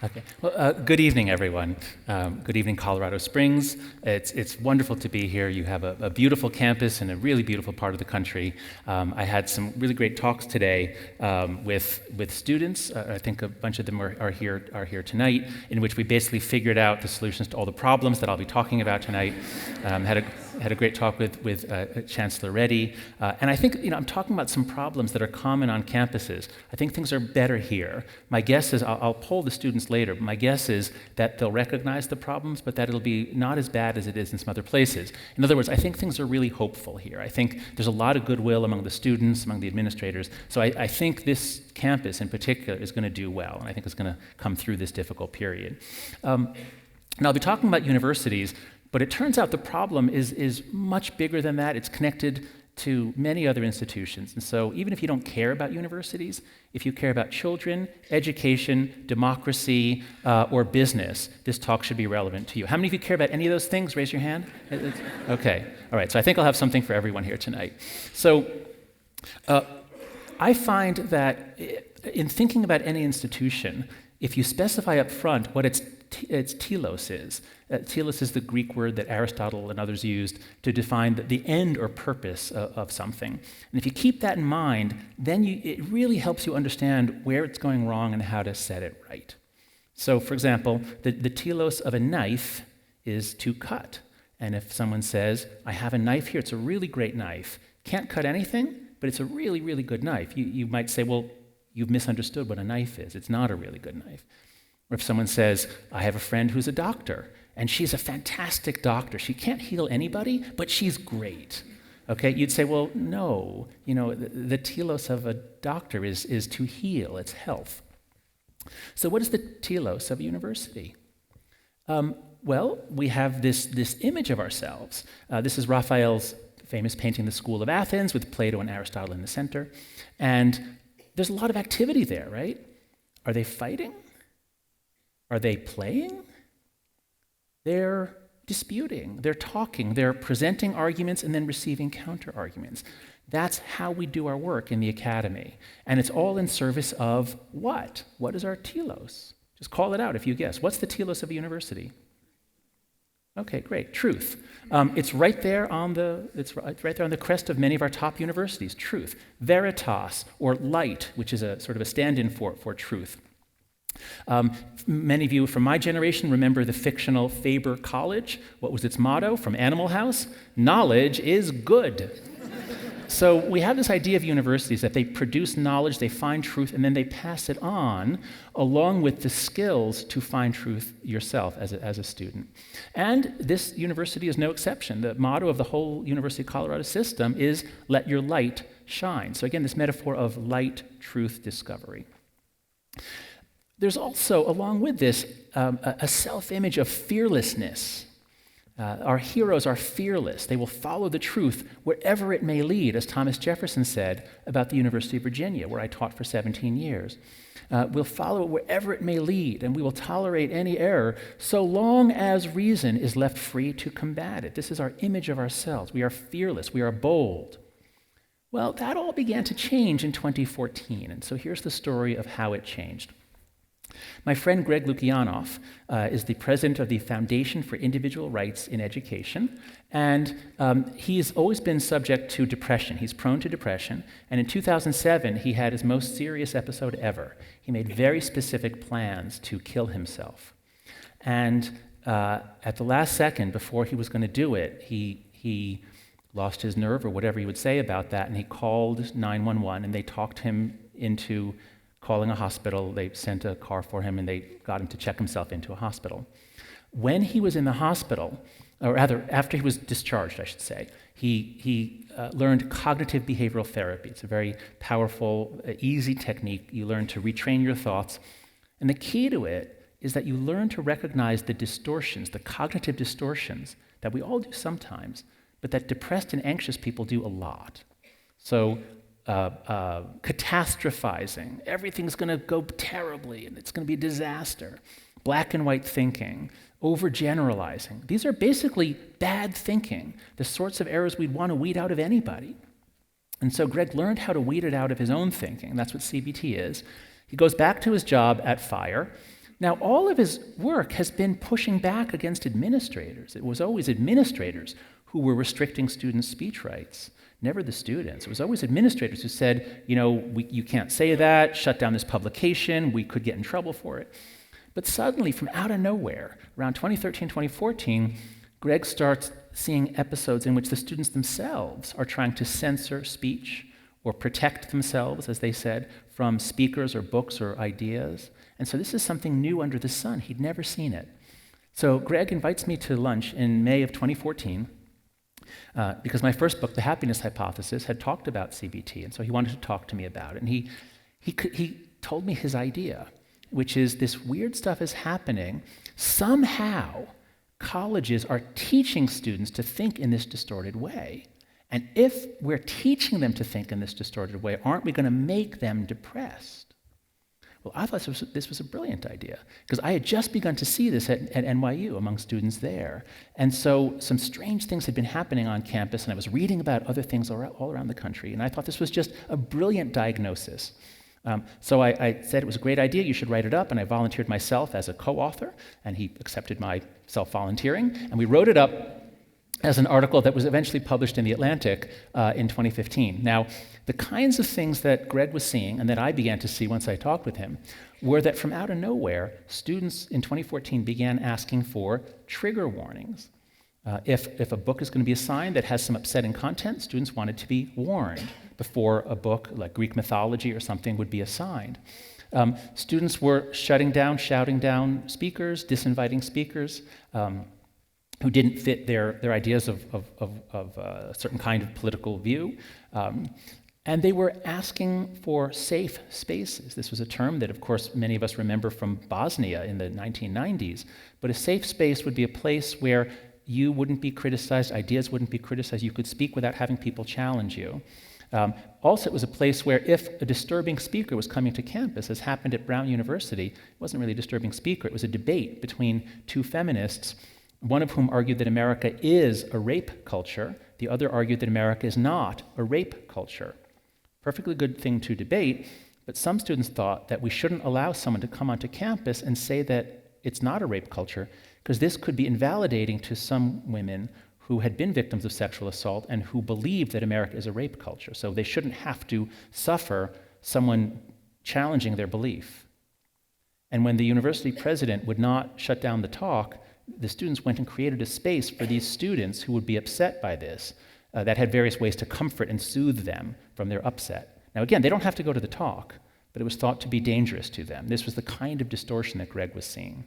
Okay. Well, good evening, everyone. Good evening, Colorado Springs. It's wonderful to be here. You have a beautiful campus in a really beautiful part of the country. I had some really great talks today with students. I think a bunch of them are here tonight, in which we basically figured out the solutions to all the problems that I'll be talking about tonight. Had a great talk with Chancellor Reddy, and I think I'm talking about some problems that are common on campuses. I think things are better here. My guess is I'll poll the students later, but my guess is that they'll recognize the problems, but that it'll be not as bad as it is in some other places. In other words, I think things are really hopeful here. I think there's a lot of goodwill among the students, among the administrators, so I think this campus in particular is going to do well, and I think it's going to come through this difficult period. Now, I'll be talking about universities, but it turns out the problem is much bigger than that. It's connected to many other institutions. And so even if you don't care about universities, if you care about children, education, democracy, or business, this talk should be relevant to you. How many of you care about any of those things? Raise your hand. Okay. All right. So I think I'll have something for everyone here tonight. So I find that in thinking about any institution, if you specify up front what its telos is, telos is the Greek word that Aristotle and others used to define the end or purpose of something. And if you keep that in mind, then it really helps you understand where it's going wrong and how to set it right. So, for example, the telos of a knife is to cut. And if someone says, I have a knife here, it's a really great knife, can't cut anything, but it's a really, really good knife, you might say, well, you've misunderstood what a knife is. It's not a really good knife. Or if someone says, I have a friend who's a doctor, and she's a fantastic doctor. She can't heal anybody, but she's great. Okay, you'd say, well, no, the telos of a doctor is to heal, it's health. So what is the telos of a university? Well, we have this image of ourselves. This is Raphael's famous painting, The School of Athens, with Plato and Aristotle in the center. And there's a lot of activity there, right? Are they fighting? Are they playing? They're disputing, they're talking, they're presenting arguments and then receiving counter-arguments. That's how we do our work in the academy. And it's all in service of what? What is our telos? Just call it out if you guess. What's the telos of a university? Okay, great. Truth. It's right there on the crest of many of our top universities. Truth. Veritas, or light, which is a sort of a stand-in for truth. Many of you from my generation remember the fictional Faber College. What was its motto from Animal House? Knowledge is good. So we have this idea of universities that they produce knowledge, they find truth, and then they pass it on along with the skills to find truth yourself as a student. And this university is no exception. The motto of the whole University of Colorado system is let your light shine. So again, this metaphor of light, truth, discovery. There's also, along with this, a self-image of fearlessness. Our heroes are fearless. They will follow the truth wherever it may lead, as Thomas Jefferson said about the University of Virginia, where I taught for 17 years. We'll follow it wherever it may lead, and we will tolerate any error so long as reason is left free to combat it. This is our image of ourselves. We are fearless. We are bold. Well, that all began to change in 2014, and so here's the story of how it changed. My friend Greg Lukianoff is the president of the Foundation for Individual Rights in Education, and he's always been subject to depression. He's prone to depression, and in 2007, he had his most serious episode ever. He made very specific plans to kill himself. And at the last second, before he was going to do it, he lost his nerve, or whatever you would say about that, and he called 911, and they talked him into calling a hospital. They sent a car for him, and they got him to check himself into a hospital. When he was in the hospital, or rather, after he was discharged, I should say, he learned cognitive behavioral therapy. It's a very powerful, easy technique. You learn to retrain your thoughts. And the key to it is that you learn to recognize the distortions, the cognitive distortions that we all do sometimes, but that depressed and anxious people do a lot. So catastrophizing. Everything's going to go terribly, and it's going to be a disaster. Black and white thinking, overgeneralizing. These are basically bad thinking, the sorts of errors we'd want to weed out of anybody. And so Greg learned how to weed it out of his own thinking. That's what CBT is. He goes back to his job at Fire, Now, all of his work has been pushing back against administrators. It was always administrators who were restricting students' speech rights, never the students. It was always administrators who said, you can't say that, shut down this publication, we could get in trouble for it. But suddenly, from out of nowhere, around 2013, 2014, Greg starts seeing episodes in which the students themselves are trying to censor speech or protect themselves, as they said, from speakers or books or ideas. And so this is something new under the sun. He'd never seen it. So Greg invites me to lunch in May of 2014 because my first book, The Happiness Hypothesis, had talked about CBT, and so he wanted to talk to me about it. And he told me his idea, which is this weird stuff is happening. Somehow, colleges are teaching students to think in this distorted way. And if we're teaching them to think in this distorted way, aren't we going to make them depressed? Well, I thought this was a brilliant idea, because I had just begun to see this at NYU among students there. And so some strange things had been happening on campus, and I was reading about other things all around the country, and I thought this was just a brilliant diagnosis. So I said it was a great idea, you should write it up, and I volunteered myself as a co-author, and he accepted my self-volunteering, and we wrote it up as an article that was eventually published in The Atlantic in 2015. Now, the kinds of things that Greg was seeing, and that I began to see once I talked with him, were that from out of nowhere, students in 2014 began asking for trigger warnings. If a book is going to be assigned that has some upsetting content, students wanted to be warned before a book like Greek mythology or something would be assigned. Students were shutting down, shouting down speakers, disinviting speakers who didn't fit their ideas of a certain kind of political view. And they were asking for safe spaces. This was a term that, of course, many of us remember from Bosnia in the 1990s. But a safe space would be a place where you wouldn't be criticized, ideas wouldn't be criticized, you could speak without having people challenge you. Also, it was a place where if a disturbing speaker was coming to campus, as happened at Brown University, it wasn't really a disturbing speaker, it was a debate between two feminists, one of whom argued that America is a rape culture, the other argued that America is not a rape culture. Perfectly good thing to debate, but some students thought that we shouldn't allow someone to come onto campus and say that it's not a rape culture, because this could be invalidating to some women who had been victims of sexual assault and who believed that America is a rape culture. So they shouldn't have to suffer someone challenging their belief. And when the university president would not shut down the talk, the students went and created a space for these students who would be upset by this that had various ways to comfort and soothe them from their upset. Now again, they don't have to go to the talk, but it was thought to be dangerous to them. This was the kind of distortion that Greg was seeing.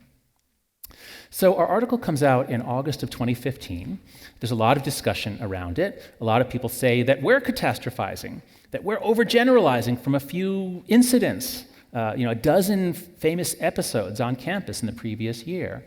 So our article comes out in August of 2015. There's a lot of discussion around it. A lot of people say that we're catastrophizing, that we're overgeneralizing from a few incidents, a dozen famous episodes on campus in the previous year.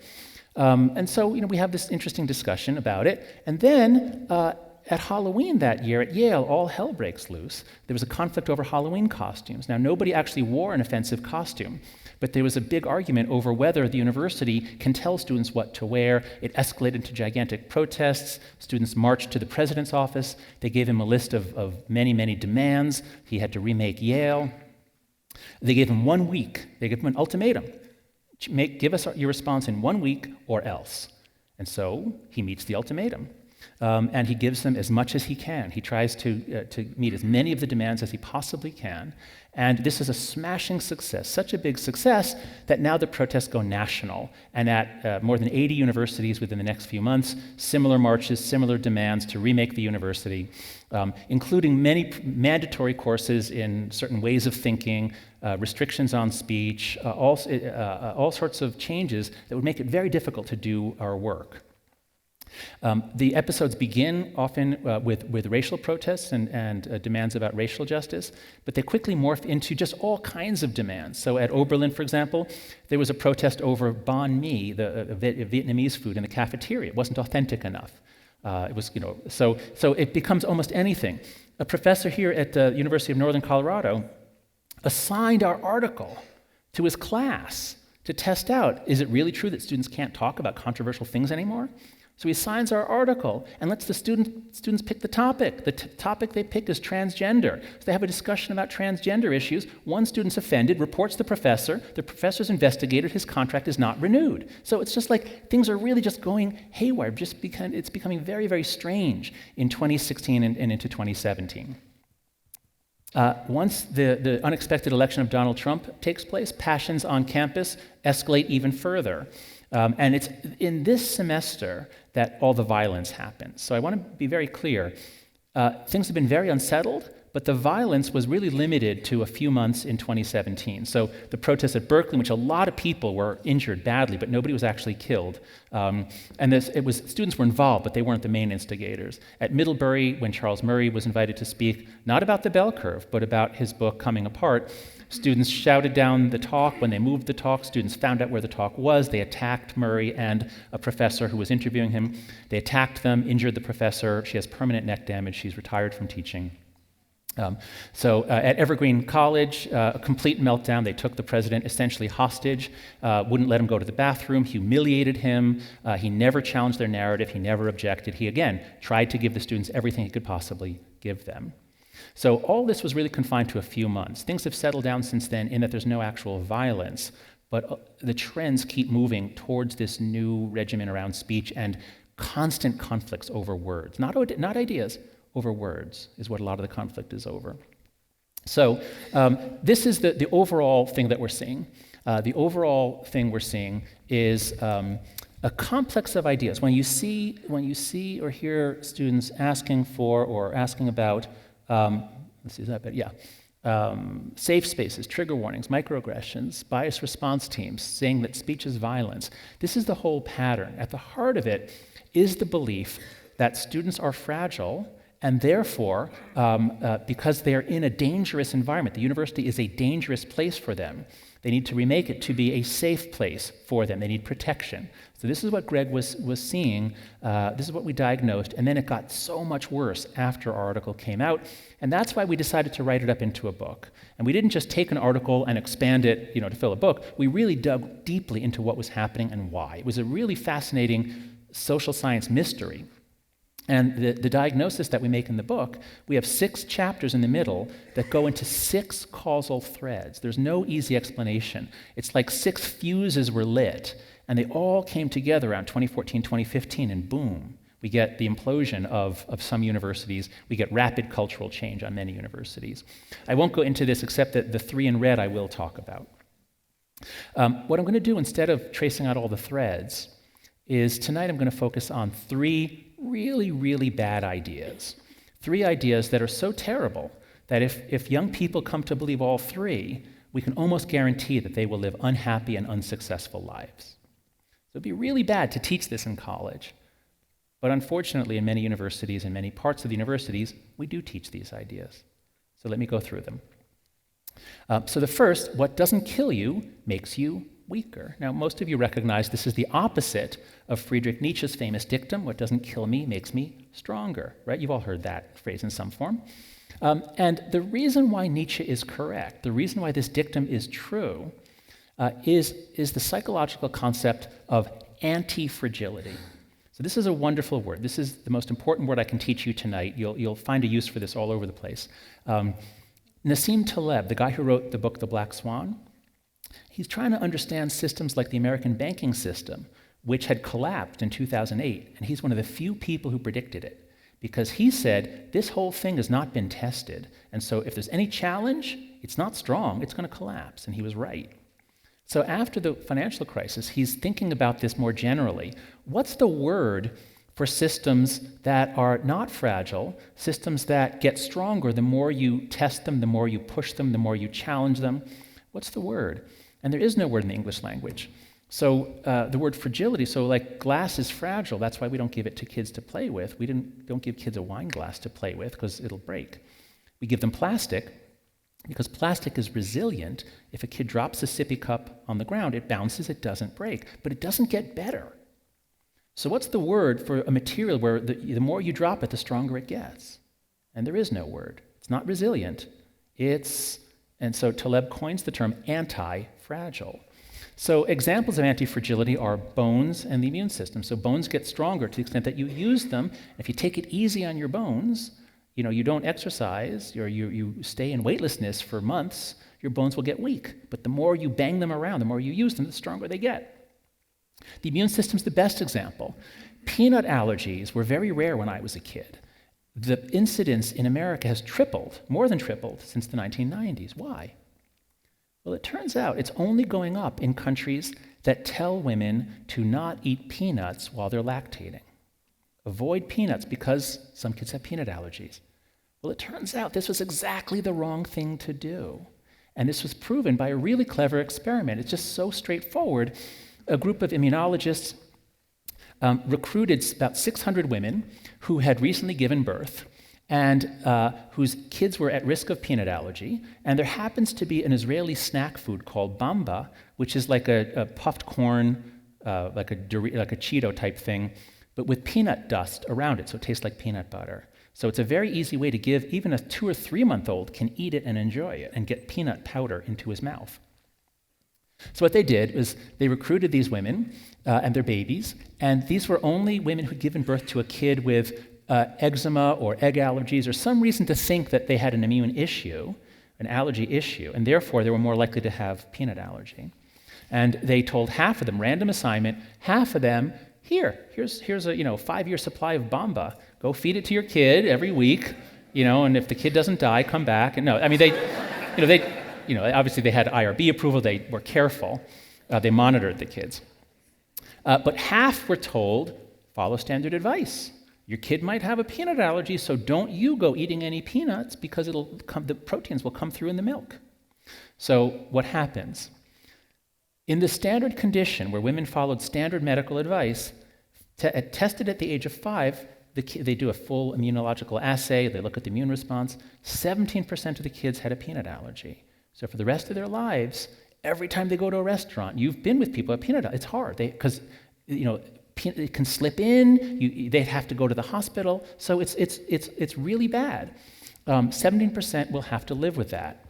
And so we have this interesting discussion about it. And then at Halloween that year at Yale, all hell breaks loose. There was a conflict over Halloween costumes. Now, nobody actually wore an offensive costume, but there was a big argument over whether the university can tell students what to wear. It escalated to gigantic protests. Students marched to the president's office. They gave him a list of many, many demands. He had to remake Yale. They gave him 1 week. They gave him an ultimatum. Give us your response in 1 week or else. And so he meets the ultimatum. And he gives them as much as he can. He tries to meet as many of the demands as he possibly can. And this is a smashing success, such a big success that now the protests go national. And at more than 80 universities within the next few months, similar marches, similar demands to remake the university, including many mandatory courses in certain ways of thinking, restrictions on speech, all sorts of changes that would make it very difficult to do our work. The episodes begin often with racial protests and demands about racial justice, but they quickly morph into just all kinds of demands. So at Oberlin, for example, there was a protest over banh mi, the Vietnamese food in the cafeteria. It wasn't authentic enough. So it becomes almost anything. A professor here at the University of Northern Colorado assigned our article to his class to test out, is it really true that students can't talk about controversial things anymore? So he assigns our article and lets the students pick the topic. The topic they pick is transgender. So they have a discussion about transgender issues. One student's offended, reports the professor's investigated, his contract is not renewed. So it's just like things are really just going haywire, it's becoming very, very strange in 2016 and into 2017. Once the unexpected election of Donald Trump takes place, passions on campus escalate even further. And it's in this semester that all the violence happens. So I want to be very clear. Things have been very unsettled, but the violence was really limited to a few months in 2017. So the protests at Berkeley, in which a lot of people were injured badly, but nobody was actually killed. Students were involved, but they weren't the main instigators. At Middlebury, when Charles Murray was invited to speak, not about the bell curve, but about his book Coming Apart, students shouted down the talk. When they moved the talk, students found out where the talk was. They attacked Murray and a professor who was interviewing him. They attacked them, injured the professor. She has permanent neck damage. She's retired from teaching. At Evergreen College, a complete meltdown. They took the president essentially hostage, wouldn't let him go to the bathroom, humiliated him. He never challenged their narrative. He never objected. He, again, tried to give the students everything he could possibly give them. So all this was really confined to a few months. Things have settled down since then in that there's no actual violence, but the trends keep moving towards this new regimen around speech and constant conflicts over words, not ideas, over words is what a lot of the conflict is over. So this is the overall thing that we're seeing. The overall thing we're seeing is a complex of ideas. When you see or hear students asking for or asking about, safe spaces, trigger warnings, microaggressions, bias response teams, saying that speech is violence, this is the whole pattern. At the heart of it is the belief that students are fragile, and therefore, because they're in a dangerous environment, the university is a dangerous place for them. They need to remake it to be a safe place for them. They need protection. So this is what Greg was seeing. This is what we diagnosed, and then it got so much worse after our article came out, and that's why we decided to write it up into a book. And we didn't just take an article and expand it, to fill a book. We really dug deeply into what was happening and why. It was a really fascinating social science mystery. And the diagnosis that we make in the book, we have 6 chapters in the middle that go into 6 causal threads. There's no easy explanation. It's like 6 fuses were lit, and they all came together around 2014, 2015, and boom, we get the implosion of some universities. We get rapid cultural change on many universities. I won't go into this except that the 3 in red I will talk about. What I'm going to do instead of tracing out all the threads is tonight I'm going to focus on 3 really, really bad ideas. 3 ideas that are so terrible that if young people come to believe all 3, we can almost guarantee that they will live unhappy and unsuccessful lives. So it'd be really bad to teach this in college. But unfortunately, in many universities, in many parts of the universities, we do teach these ideas. So let me go through them. So the first, what doesn't kill you makes you weaker. Now, most of you recognize this is the opposite of Friedrich Nietzsche's famous dictum, what doesn't kill me makes me stronger, right? You've all heard that phrase in some form. And the reason why Nietzsche is correct, the reason why this dictum is true, is the psychological concept of antifragility. So this is a wonderful word. This is the most important word I can teach you tonight. You'll find a use for this all over the place. Nassim Taleb, the guy who wrote the book The Black Swan, he's trying to understand systems like the American banking system, which had collapsed in 2008, and he's one of the few people who predicted it, because he said, this whole thing has not been tested, and so if there's any challenge, it's not strong, it's going to collapse, and he was right. So after the financial crisis, he's thinking about this more generally. What's the word for systems that are not fragile, systems that get stronger the more you test them, the more you push them, the more you challenge them? What's the word? And there is no word in the English language. So the word fragility, so like glass is fragile, that's why we don't give it to kids to play with. We don't give kids a wine glass to play with because it'll break. We give them plastic because plastic is resilient. If a kid drops a sippy cup on the ground, it bounces, it doesn't break, but it doesn't get better. So what's the word for a material where the more you drop it, the stronger it gets? And there is no word. It's not resilient. And so Taleb coins the term anti-fragile. So examples of antifragility are bones and the immune system. So bones get stronger to the extent that you use them. If you take it easy on your bones, you don't exercise, or you stay in weightlessness for months, your bones will get weak. But the more you bang them around, the more you use them, the stronger they get. The immune system's the best example. Peanut allergies were very rare when I was a kid. The incidence in America has tripled, more than tripled, since the 1990s. Why? Well, it turns out it's only going up in countries that tell women to not eat peanuts while they're lactating. Avoid peanuts because some kids have peanut allergies. Well, it turns out this was exactly the wrong thing to do. And this was proven by a really clever experiment. It's just so straightforward. A group of immunologists recruited about 600 women who had recently given birth and whose kids were at risk of peanut allergy. And there happens to be an Israeli snack food called bamba, which is like a puffed corn, like a Cheeto type thing, but with peanut dust around it, so it tastes like peanut butter. So it's a very easy way to give, even a 2 or 3 month old can eat it and enjoy it and get peanut powder into his mouth. So what they did was they recruited these women and their babies, and these were only women who'd given birth to a kid with eczema or egg allergies or some reason to think that they had an immune issue, an allergy issue, and therefore they were more likely to have peanut allergy. And they told half of them, random assignment, half of them, here's a 5-year supply of bamba. Go feed it to your kid every week, and if the kid doesn't die, come back. And no, I mean obviously they had IRB approval. They were careful. They monitored the kids. But half were told, follow standard advice. Your kid might have a peanut allergy, so don't you go eating any peanuts because the proteins will come through in the milk. So what happens? In the standard condition where women followed standard medical advice, tested at the age of 5, they do a full immunological assay, they look at the immune response, 17% of the kids had a peanut allergy. So for the rest of their lives, every time they go to a restaurant, you've been with people with peanut allergy, it's hard, because it can slip in, they'd have to go to the hospital, so it's really bad. 17% will have to live with that.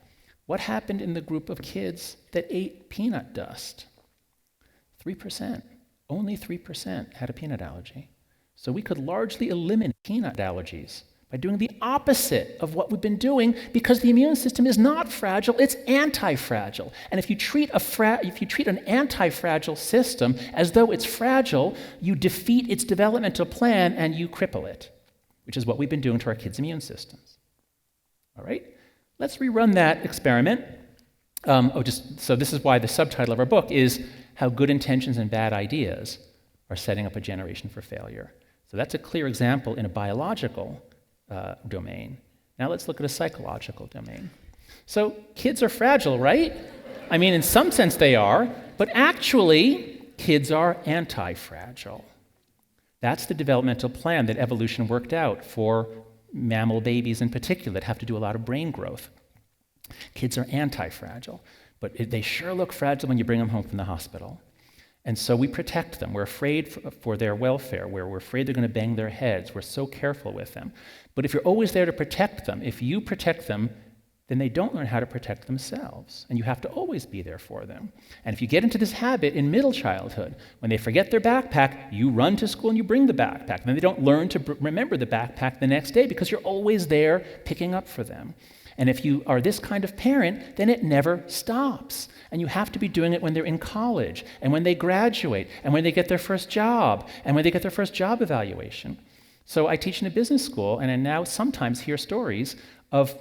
What happened in the group of kids that ate peanut dust? 3%. Only 3% had a peanut allergy. So we could largely eliminate peanut allergies by doing the opposite of what we've been doing, because the immune system is not fragile, it's anti-fragile. And if you treat an anti-fragile system as though it's fragile, you defeat its developmental plan and you cripple it, which is what we've been doing to our kids' immune systems. All right? Let's rerun that experiment. So this is why the subtitle of our book is How Good Intentions and Bad Ideas Are Setting Up a Generation for Failure. So that's a clear example in a biological domain. Now let's look at a psychological domain. So kids are fragile, right? I mean, in some sense they are, but actually kids are anti-fragile. That's the developmental plan that evolution worked out for mammal babies in particular that have to do a lot of brain growth. Kids are anti-fragile, but they sure look fragile when you bring them home from the hospital. And so we protect them. We're afraid for their welfare. We're afraid they're going to bang their heads. We're so careful with them. But if you're always there to protect them, if you protect them, then they don't learn how to protect themselves. And you have to always be there for them. And if you get into this habit in middle childhood, when they forget their backpack, you run to school and you bring the backpack. And then they don't learn to remember the backpack the next day because you're always there picking up for them. And if you are this kind of parent, then it never stops. And you have to be doing it when they're in college, and when they graduate, and when they get their first job, and when they get their first job evaluation. So I teach in a business school, and I now sometimes hear stories of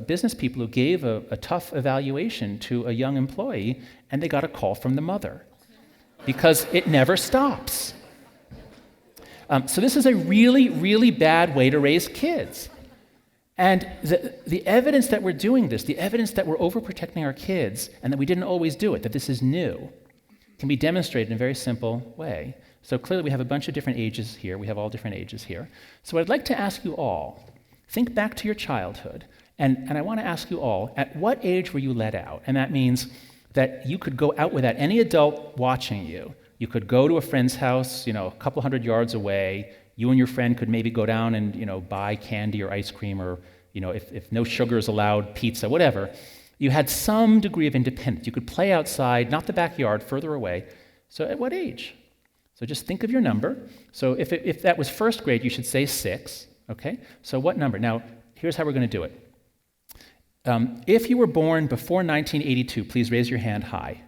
business people who gave a tough evaluation to a young employee, and they got a call from the mother, because it never stops. So this is a really, really bad way to raise kids. And the evidence that we're doing this, the evidence that we're overprotecting our kids and that we didn't always do it, that this is new, can be demonstrated in a very simple way. So clearly we have a bunch of different ages here. We have all different ages here. So I'd like to ask you all, think back to your childhood. And I want to ask you all, at what age were you let out? And that means that you could go out without any adult watching you. You could go to a friend's house, a couple hundred yards away. You and your friend could maybe go down and, buy candy or ice cream or, if no sugar is allowed, pizza, whatever. You had some degree of independence. You could play outside, not the backyard, further away. So at what age? So just think of your number. So if that was first grade, you should say 6, okay? So what number? Now, here's how we're going to do it. If you were born before 1982, please raise your hand high.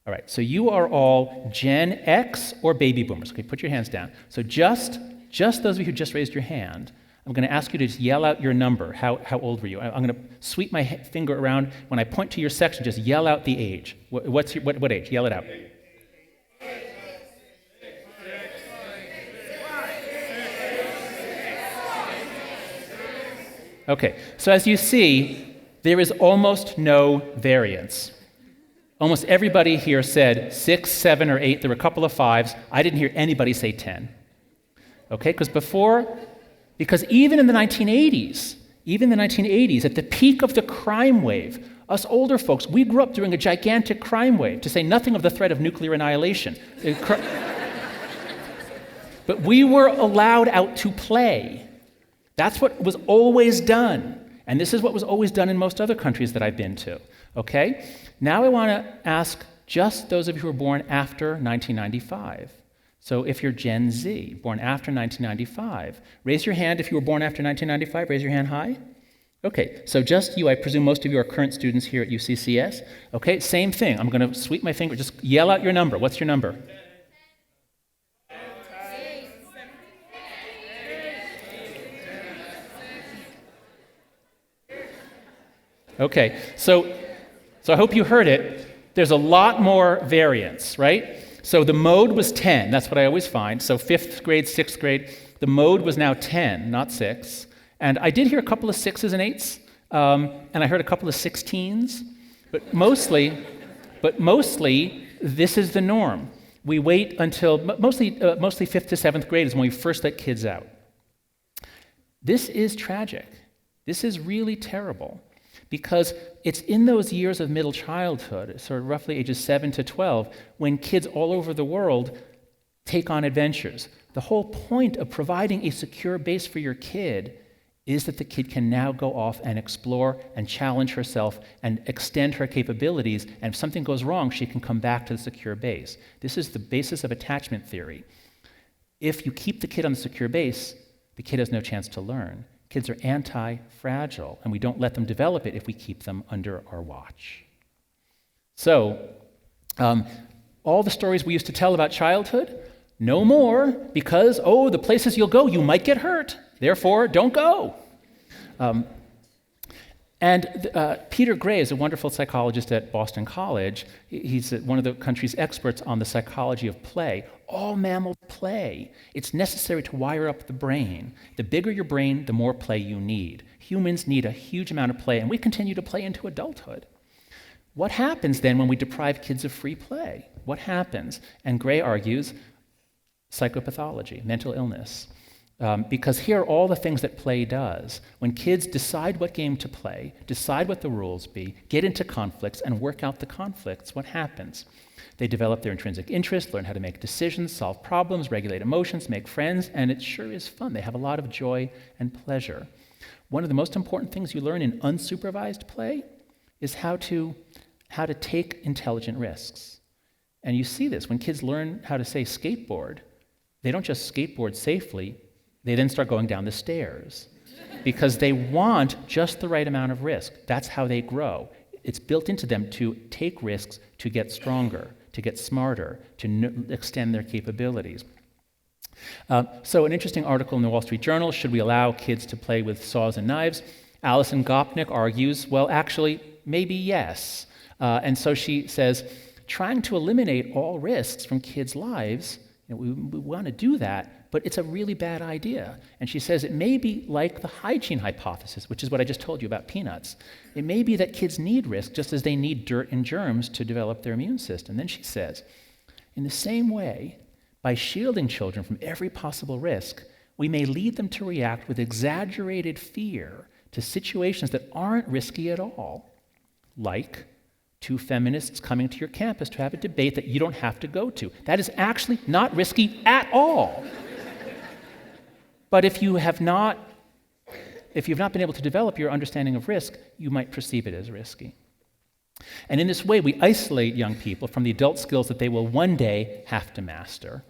All right, so you are all Gen X or baby boomers. Okay, put your hands down. So just those of you who just raised your hand, I'm going to ask you to just yell out your number. How old were you? I'm going to sweep my finger around. When I point to your section, just yell out the age. What age? Yell it out. Okay, so as you see, there is almost no variance. Almost everybody here said 6, 7, or 8. There were a couple of 5s. I didn't hear anybody say 10. Okay, because even in the 1980s, at the peak of the crime wave, us older folks, we grew up during a gigantic crime wave, to say nothing of the threat of nuclear annihilation. But we were allowed out to play. That's what was always done. And this is what was always done in most other countries that I've been to. Okay? Now I want to ask just those of you who were born after 1995. So if you're Gen Z, born after 1995, raise your hand if you were born after 1995. Raise your hand high. Okay, so just you. I presume most of you are current students here at UCCS. Okay, same thing. I'm going to sweep my finger. Just yell out your number. What's your number? Okay, so I hope you heard it. There's a lot more variance, right? So the mode was 10. That's what I always find. So 5th grade, 6th grade, the mode was now 10, not 6. And I did hear a couple of 6s and 8s, and I heard a couple of 16s, but mostly, this is the norm. We wait until, mostly 5th to 7th grade is when we first let kids out. This is tragic. This is really terrible. Because it's in those years of middle childhood, sort of roughly ages 7 to 12, when kids all over the world take on adventures. The whole point of providing a secure base for your kid is that the kid can now go off and explore and challenge herself and extend her capabilities, and if something goes wrong, she can come back to the secure base. This is the basis of attachment theory. If you keep the kid on the secure base, the kid has no chance to learn. Kids are anti-fragile, and we don't let them develop it if we keep them under our watch. So, all the stories we used to tell about childhood, no more, because, the places you'll go, you might get hurt. Therefore, don't go. Peter Gray is a wonderful psychologist at Boston College. He's one of the country's experts on the psychology of play. All mammals play. It's necessary to wire up the brain. The bigger your brain, the more play you need. Humans need a huge amount of play, and we continue to play into adulthood. What happens then when we deprive kids of free play? What happens? And Gray argues psychopathology, mental illness. Because here are all the things that play does. When kids decide what game to play, decide what the rules be, get into conflicts, and work out the conflicts, what happens? They develop their intrinsic interest, learn how to make decisions, solve problems, regulate emotions, make friends, and it sure is fun. They have a lot of joy and pleasure. One of the most important things you learn in unsupervised play is how to take intelligent risks. And you see this when kids learn how to, say, skateboard. They don't just skateboard safely, they then start going down the stairs because they want just the right amount of risk. That's how they grow. It's built into them to take risks, to get stronger, to get smarter, to extend their capabilities. So an interesting article in the Wall Street Journal, should we allow kids to play with saws and knives? Alison Gopnik argues, well, actually, maybe yes. And so she says, trying to eliminate all risks from kids' lives, we want to do that, but it's a really bad idea. And she says it may be like the hygiene hypothesis, which is what I just told you about peanuts. It may be that kids need risk just as they need dirt and germs to develop their immune system. Then she says, in the same way, by shielding children from every possible risk, we may lead them to react with exaggerated fear to situations that aren't risky at all, like 2 feminists coming to your campus to have a debate that you don't have to go to. That is actually not risky at all. But if you've not been able to develop your understanding of risk, you might perceive it as risky. And in this way, we isolate young people from the adult skills that they will one day have to master.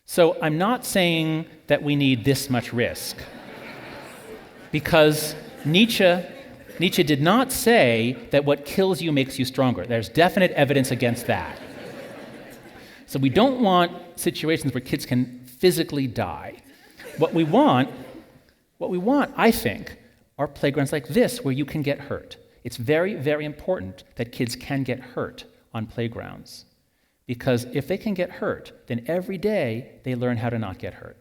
So I'm not saying that we need this much risk, because Nietzsche did not say that what kills you makes you stronger. There's definite evidence against that. So we don't want situations where kids can physically die. What we want, I think, are playgrounds like this where you can get hurt. It's very, very important that kids can get hurt on playgrounds, because if they can get hurt, then every day they learn how to not get hurt.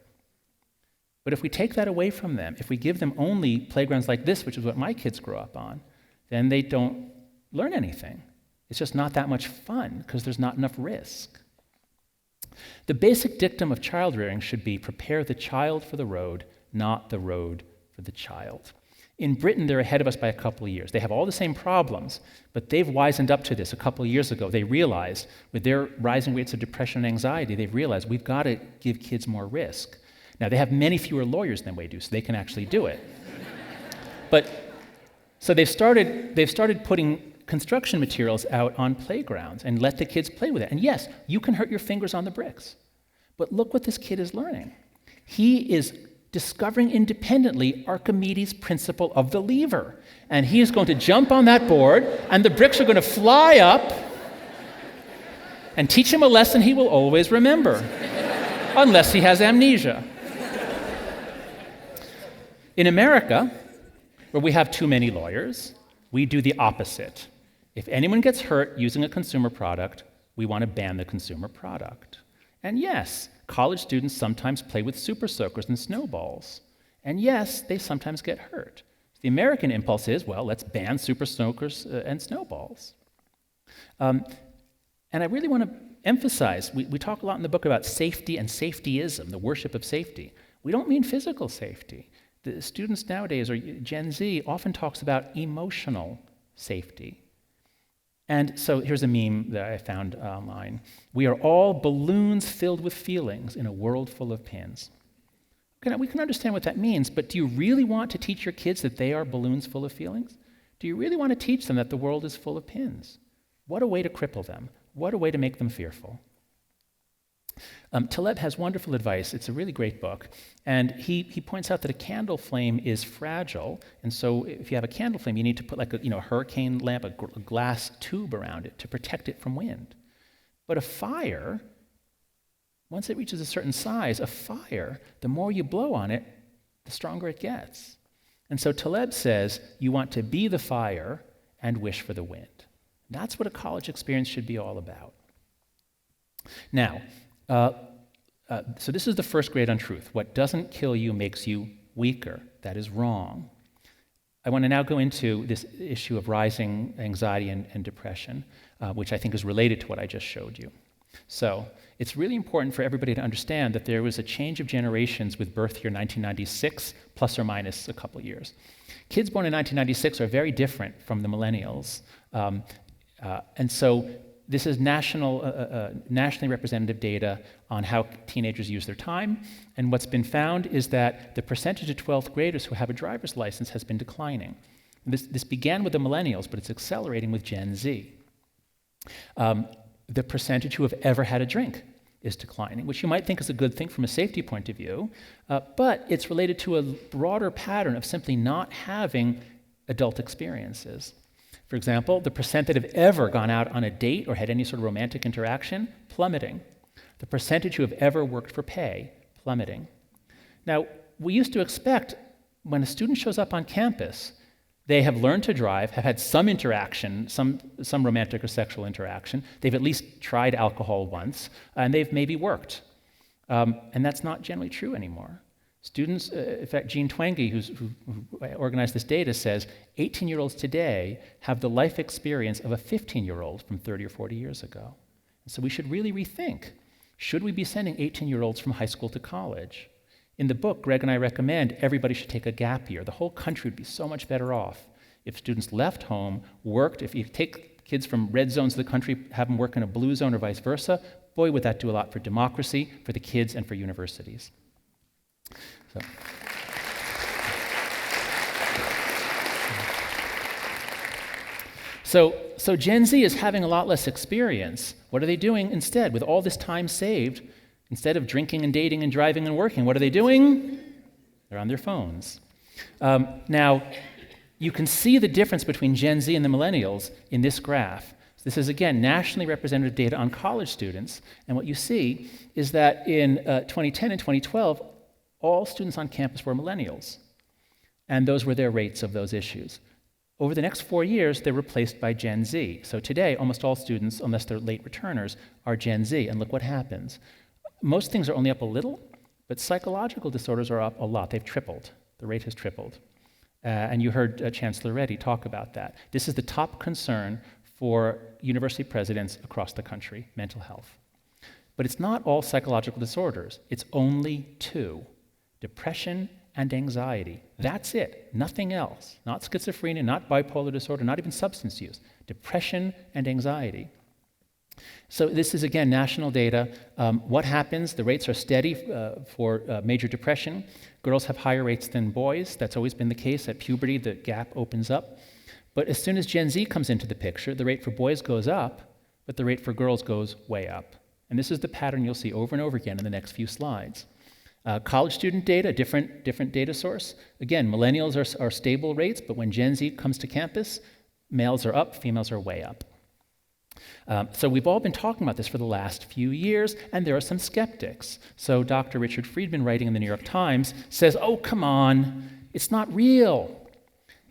But if we take that away from them, if we give them only playgrounds like this, which is what my kids grew up on, then they don't learn anything. It's just not that much fun because there's not enough risk. The basic dictum of child rearing should be prepare the child for the road, not the road for the child. In Britain, they're ahead of us by a couple of years. They have all the same problems, but they've wisened up to this. A couple of years ago, they realized, with their rising rates of depression and anxiety, they've realized we've got to give kids more risk. Now, they have many fewer lawyers than we do, so they can actually do it. So they've started putting construction materials out on playgrounds and let the kids play with it. And yes, you can hurt your fingers on the bricks, but look what this kid is learning. He is discovering independently Archimedes' principle of the lever. And he is going to jump on that board, and the bricks are going to fly up and teach him a lesson he will always remember, unless he has amnesia. In America, where we have too many lawyers, we do the opposite. If anyone gets hurt using a consumer product, we want to ban the consumer product. And yes, college students sometimes play with super soakers and snowballs. And yes, they sometimes get hurt. The American impulse is, well, let's ban super soakers and snowballs. And I really want to emphasize, we talk a lot in the book about safety and safetyism, the worship of safety. We don't mean physical safety. The students nowadays, or Gen Z, often talks about emotional safety. And so here's a meme that I found online. We are all balloons filled with feelings in a world full of pins. We can understand what that means, but do you really want to teach your kids that they are balloons full of feelings? Do you really want to teach them that the world is full of pins? What a way to cripple them. What a way to make them fearful. Taleb has wonderful advice. It's a really great book. And he points out that a candle flame is fragile. And so if you have a candle flame, you need to put like a hurricane lamp, a glass tube around it to protect it from wind. But a fire, once it reaches a certain size, a fire, the more you blow on it, the stronger it gets. And so Taleb says you want to be the fire and wish for the wind. That's what a college experience should be all about. Now, so this is the first great untruth. What doesn't kill you makes you weaker. That is wrong. I want to now go into this issue of rising anxiety and depression, which I think is related to what I just showed you. So it's really important for everybody to understand that there was a change of generations with birth year 1996, plus or minus a couple years. Kids born in 1996 are very different from the millennials. And so this is nationally representative data on how teenagers use their time. And what's been found is that the percentage of 12th graders who have a driver's license has been declining. This began with the millennials, but it's accelerating with Gen Z. The percentage who have ever had a drink is declining, which you might think is a good thing from a safety point of view, but it's related to a broader pattern of simply not having adult experiences. For example, the percent that have ever gone out on a date or had any sort of romantic interaction, plummeting. The percentage who have ever worked for pay, plummeting. Now, we used to expect when a student shows up on campus, they have learned to drive, have had some interaction, some romantic or sexual interaction. They've at least tried alcohol once, and they've maybe worked. And that's not generally true anymore. Students, in fact, Jean Twenge, who organized this data, says 18-year-olds today have the life experience of a 15-year-old from 30 or 40 years ago. And so we should really rethink, should we be sending 18-year-olds from high school to college? In the book, Greg and I recommend everybody should take a gap year. The whole country would be so much better off if students left home, worked. If you take kids from red zones of the country, have them work in a blue zone or vice versa, boy, would that do a lot for democracy, for the kids, and for universities. So So Gen Z is having a lot less experience. What are they doing instead? With all this time saved, instead of drinking and dating and driving and working, what are they doing? They're on their phones. Now, you can see the difference between Gen Z and the millennials in this graph. This is, again, nationally representative data on college students. And what you see is that in 2010 and 2012, all students on campus were millennials. And those were their rates of those issues. Over the next 4 years, they're replaced by Gen Z. So today, almost all students, unless they're late returners, are Gen Z. And look what happens. Most things are only up a little, but psychological disorders are up a lot. They've tripled. The rate has tripled. And you heard Chancellor Reddy talk about that. This is the top concern for university presidents across the country, mental health. But it's not all psychological disorders. It's only two: depression and anxiety. That's it, nothing else. Not schizophrenia, not bipolar disorder, not even substance use. Depression and anxiety. So this is, again, national data. What happens? The rates are steady for major depression. Girls have higher rates than boys. That's always been the case. At puberty, the gap opens up. But as soon as Gen Z comes into the picture, the rate for boys goes up, but the rate for girls goes way up. And this is the pattern you'll see over and over again in the next few slides. College student data, different data source. Again, millennials are stable rates, but when Gen Z comes to campus, males are up, females are way up. So we've all been talking about this for the last few years, and there are some skeptics. So Dr. Richard Friedman, writing in the New York Times, says, oh, come on, it's not real.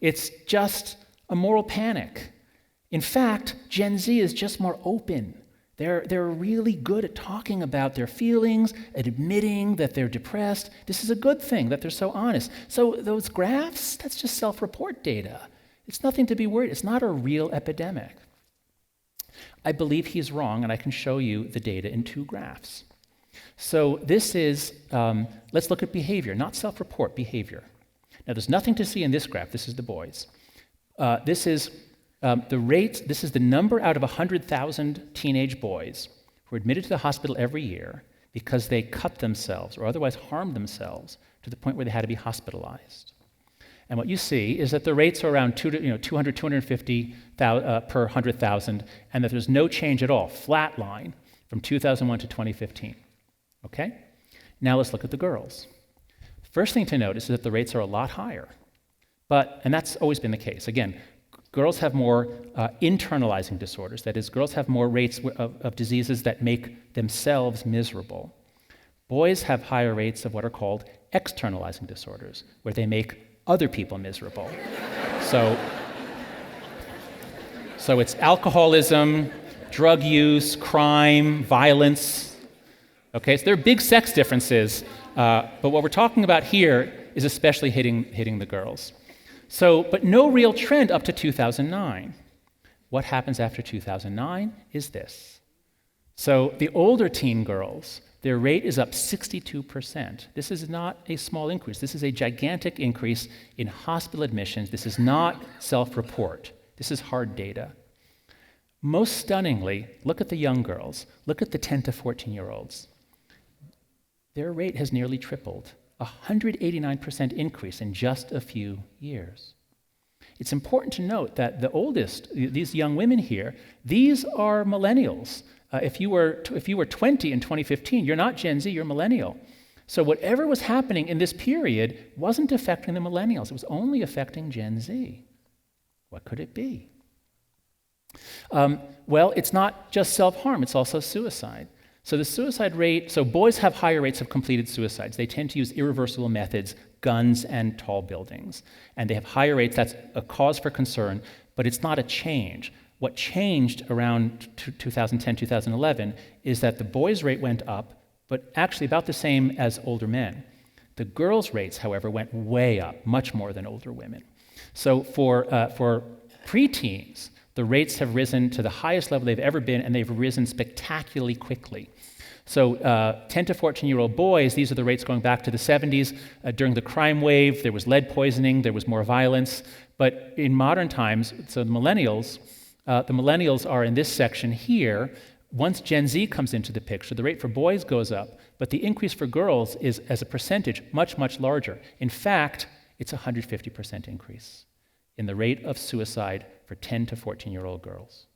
It's just a moral panic. In fact, Gen Z is just more open. They're really good at talking about their feelings, at admitting that they're depressed. This is a good thing, that they're so honest. So those graphs, that's just self-report data. It's nothing to be worried. It's not a real epidemic. I believe he's wrong, and I can show you the data in two graphs. So this is, let's look at behavior, not self-report, behavior. Now, there's nothing to see in this graph. This is the boys. This is the rate, this is the number out of 100,000 teenage boys who are admitted to the hospital every year because they cut themselves or otherwise harmed themselves to the point where they had to be hospitalized. And what you see is that the rates are around 200, 250 per 100,000, and that there's no change at all, flat line, from 2001 to 2015. Okay? Now let's look at the girls. First thing to notice is that the rates are a lot higher. And that's always been the case. Again, girls have more internalizing disorders. That is, girls have more rates of diseases that make themselves miserable. Boys have higher rates of what are called externalizing disorders, where they make other people miserable. So it's alcoholism, drug use, crime, violence. Okay, so there are big sex differences, but what we're talking about here is especially hitting the girls. But no real trend up to 2009. What happens after 2009 is this. So the older teen girls, their rate is up 62%. This is not a small increase. This is a gigantic increase in hospital admissions. This is not self-report. This is hard data. Most stunningly, look at the young girls. Look at the 10 to 14-year-olds. Their rate has nearly tripled, 189% increase in just a few years. It's important to note that the oldest, these young women here, these are millennials. If you were 20 in 2015, you're not Gen Z, you're millennial. So whatever was happening in this period wasn't affecting the millennials. It was only affecting Gen Z. What could it be? Well, it's not just self-harm, it's also suicide. So the suicide rate, so boys have higher rates of completed suicides. They tend to use irreversible methods, guns and tall buildings. And they have higher rates. That's a cause for concern, but it's not a change. What changed around 2010, 2011 is that the boys' rate went up, but actually about the same as older men. The girls' rates, however, went way up, much more than older women. So for preteens, the rates have risen to the highest level they've ever been, and they've risen spectacularly quickly. So 10 to 14-year-old boys, these are the rates going back to the 70s. During the crime wave, there was lead poisoning, there was more violence. But in modern times, so the millennials are in this section here. Once Gen Z comes into the picture, the rate for boys goes up, but the increase for girls is, as a percentage, much, much larger. In fact, it's a 150% increase. in the rate of suicide for 10 to 14-year-old girls.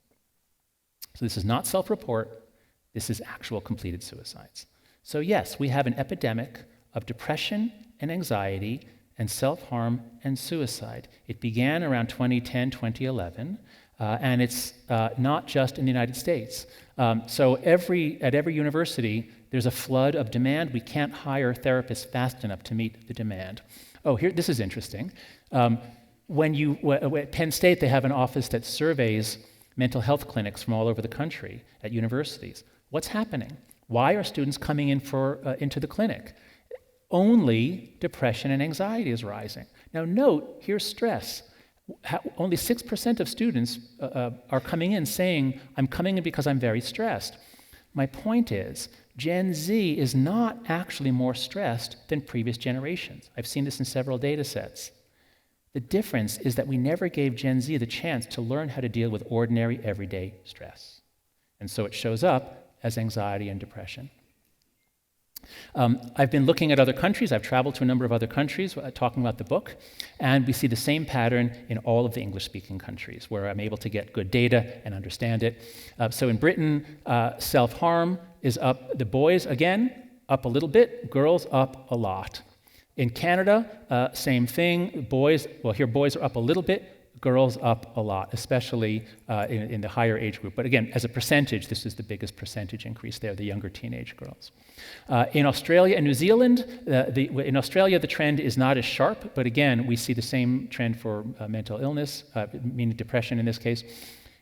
So this is not self-report, this is actual completed suicides. So yes, we have an epidemic of depression and anxiety and self-harm and suicide. It began around 2010, 2011, and it's not just in the United States. So at every university, there's a flood of demand. We can't hire therapists fast enough to meet the demand. Oh, this is interesting. At Penn State, they have an office that surveys mental health clinics from all over the country at universities. What's happening? Why are students coming in into the clinic? Only depression and anxiety is rising. Now note, here's stress. Only 6% of students are coming in saying, I'm coming in because I'm very stressed. My point is, Gen Z is not actually more stressed than previous generations. I've seen this in several data sets. The difference is that we never gave Gen Z the chance to learn how to deal with ordinary, everyday stress. And so it shows up as anxiety and depression. I've been looking at other countries. I've traveled to a number of other countries talking about the book, and we see the same pattern in all of the English-speaking countries where I'm able to get good data and understand it. So in Britain, self-harm is up. The boys, again, up a little bit. Girls, up a lot. In Canada, same thing. Boys are up a little bit. Girls up a lot, especially in the higher age group. But again, as a percentage, this is the biggest percentage increase there, the younger teenage girls. In Australia and New Zealand, in Australia, the trend is not as sharp, but again, we see the same trend for mental illness, meaning depression in this case.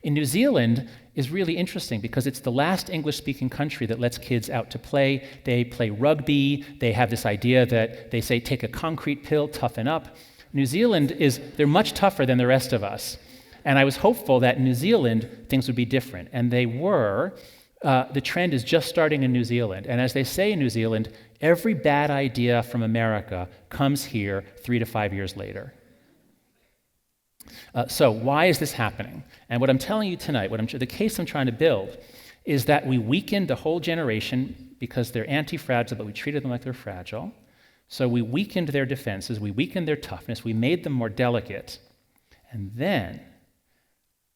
In New Zealand is really interesting because it's the last English-speaking country that lets kids out to play. They play rugby. They have this idea that they say, take a concrete pill, toughen up. New Zealand they're much tougher than the rest of us. And I was hopeful that in New Zealand, things would be different. And they were. The trend is just starting in New Zealand. And as they say in New Zealand, every bad idea from America comes here 3 to 5 years later. So why is this happening? And what I'm telling you tonight, the case I'm trying to build, is that we weakened the whole generation because they're anti-fragile, but we treated them like they're fragile. So we weakened their defenses, we weakened their toughness, we made them more delicate. And then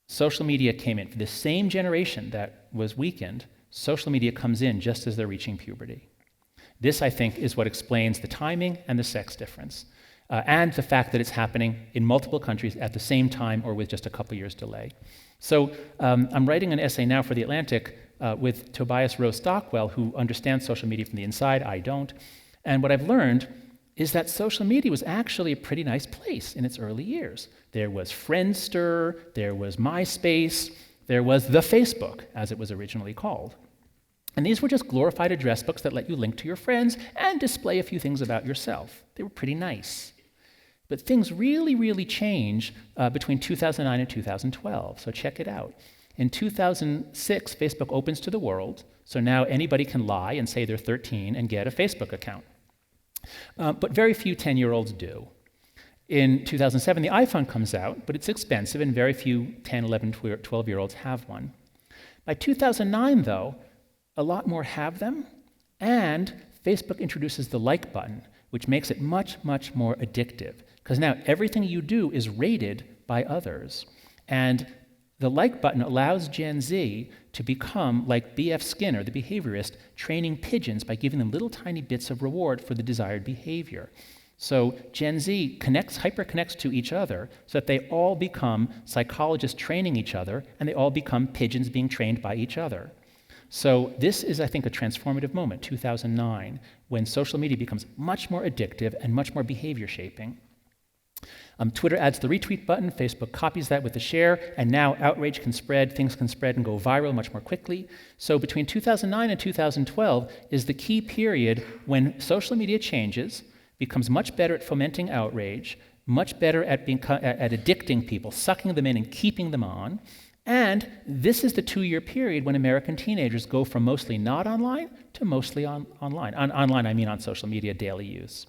social media came in. For the same generation that was weakened, social media comes in just as they're reaching puberty. This, I think, is what explains the timing and the sex difference, and the fact that it's happening in multiple countries at the same time or with just a couple years delay. So I'm writing an essay now for The Atlantic with Tobias Rose Stockwell, who understands social media from the inside. I don't. And what I've learned is that social media was actually a pretty nice place in its early years. There was Friendster, there was MySpace, there was the Facebook, as it was originally called. And these were just glorified address books that let you link to your friends and display a few things about yourself. They were pretty nice. But things really, really changed between 2009 and 2012, so check it out. In 2006, Facebook opens to the world, so now anybody can lie and say they're 13 and get a Facebook account. But very few 10-year-olds do. In 2007, the iPhone comes out, but it's expensive, and very few 10, 11, 12-year-olds have one. By 2009, though, a lot more have them, and Facebook introduces the like button, which makes it much, much more addictive, because now everything you do is rated by others. And the like button allows Gen Z to become like B.F. Skinner, the behaviorist, training pigeons by giving them little tiny bits of reward for the desired behavior. So Gen Z hyper-connects to each other so that they all become psychologists training each other, and they all become pigeons being trained by each other. So this is, I think, a transformative moment, 2009, when social media becomes much more addictive and much more behavior shaping. Twitter adds the retweet button, Facebook copies that with the share, and now outrage can spread, things can spread and go viral much more quickly. So between 2009 and 2012 is the key period when social media changes, becomes much better at fomenting outrage, much better at addicting people, sucking them in and keeping them on. And this is the 2-year period when American teenagers go from mostly not online to mostly online. Online, I mean on social media, daily use.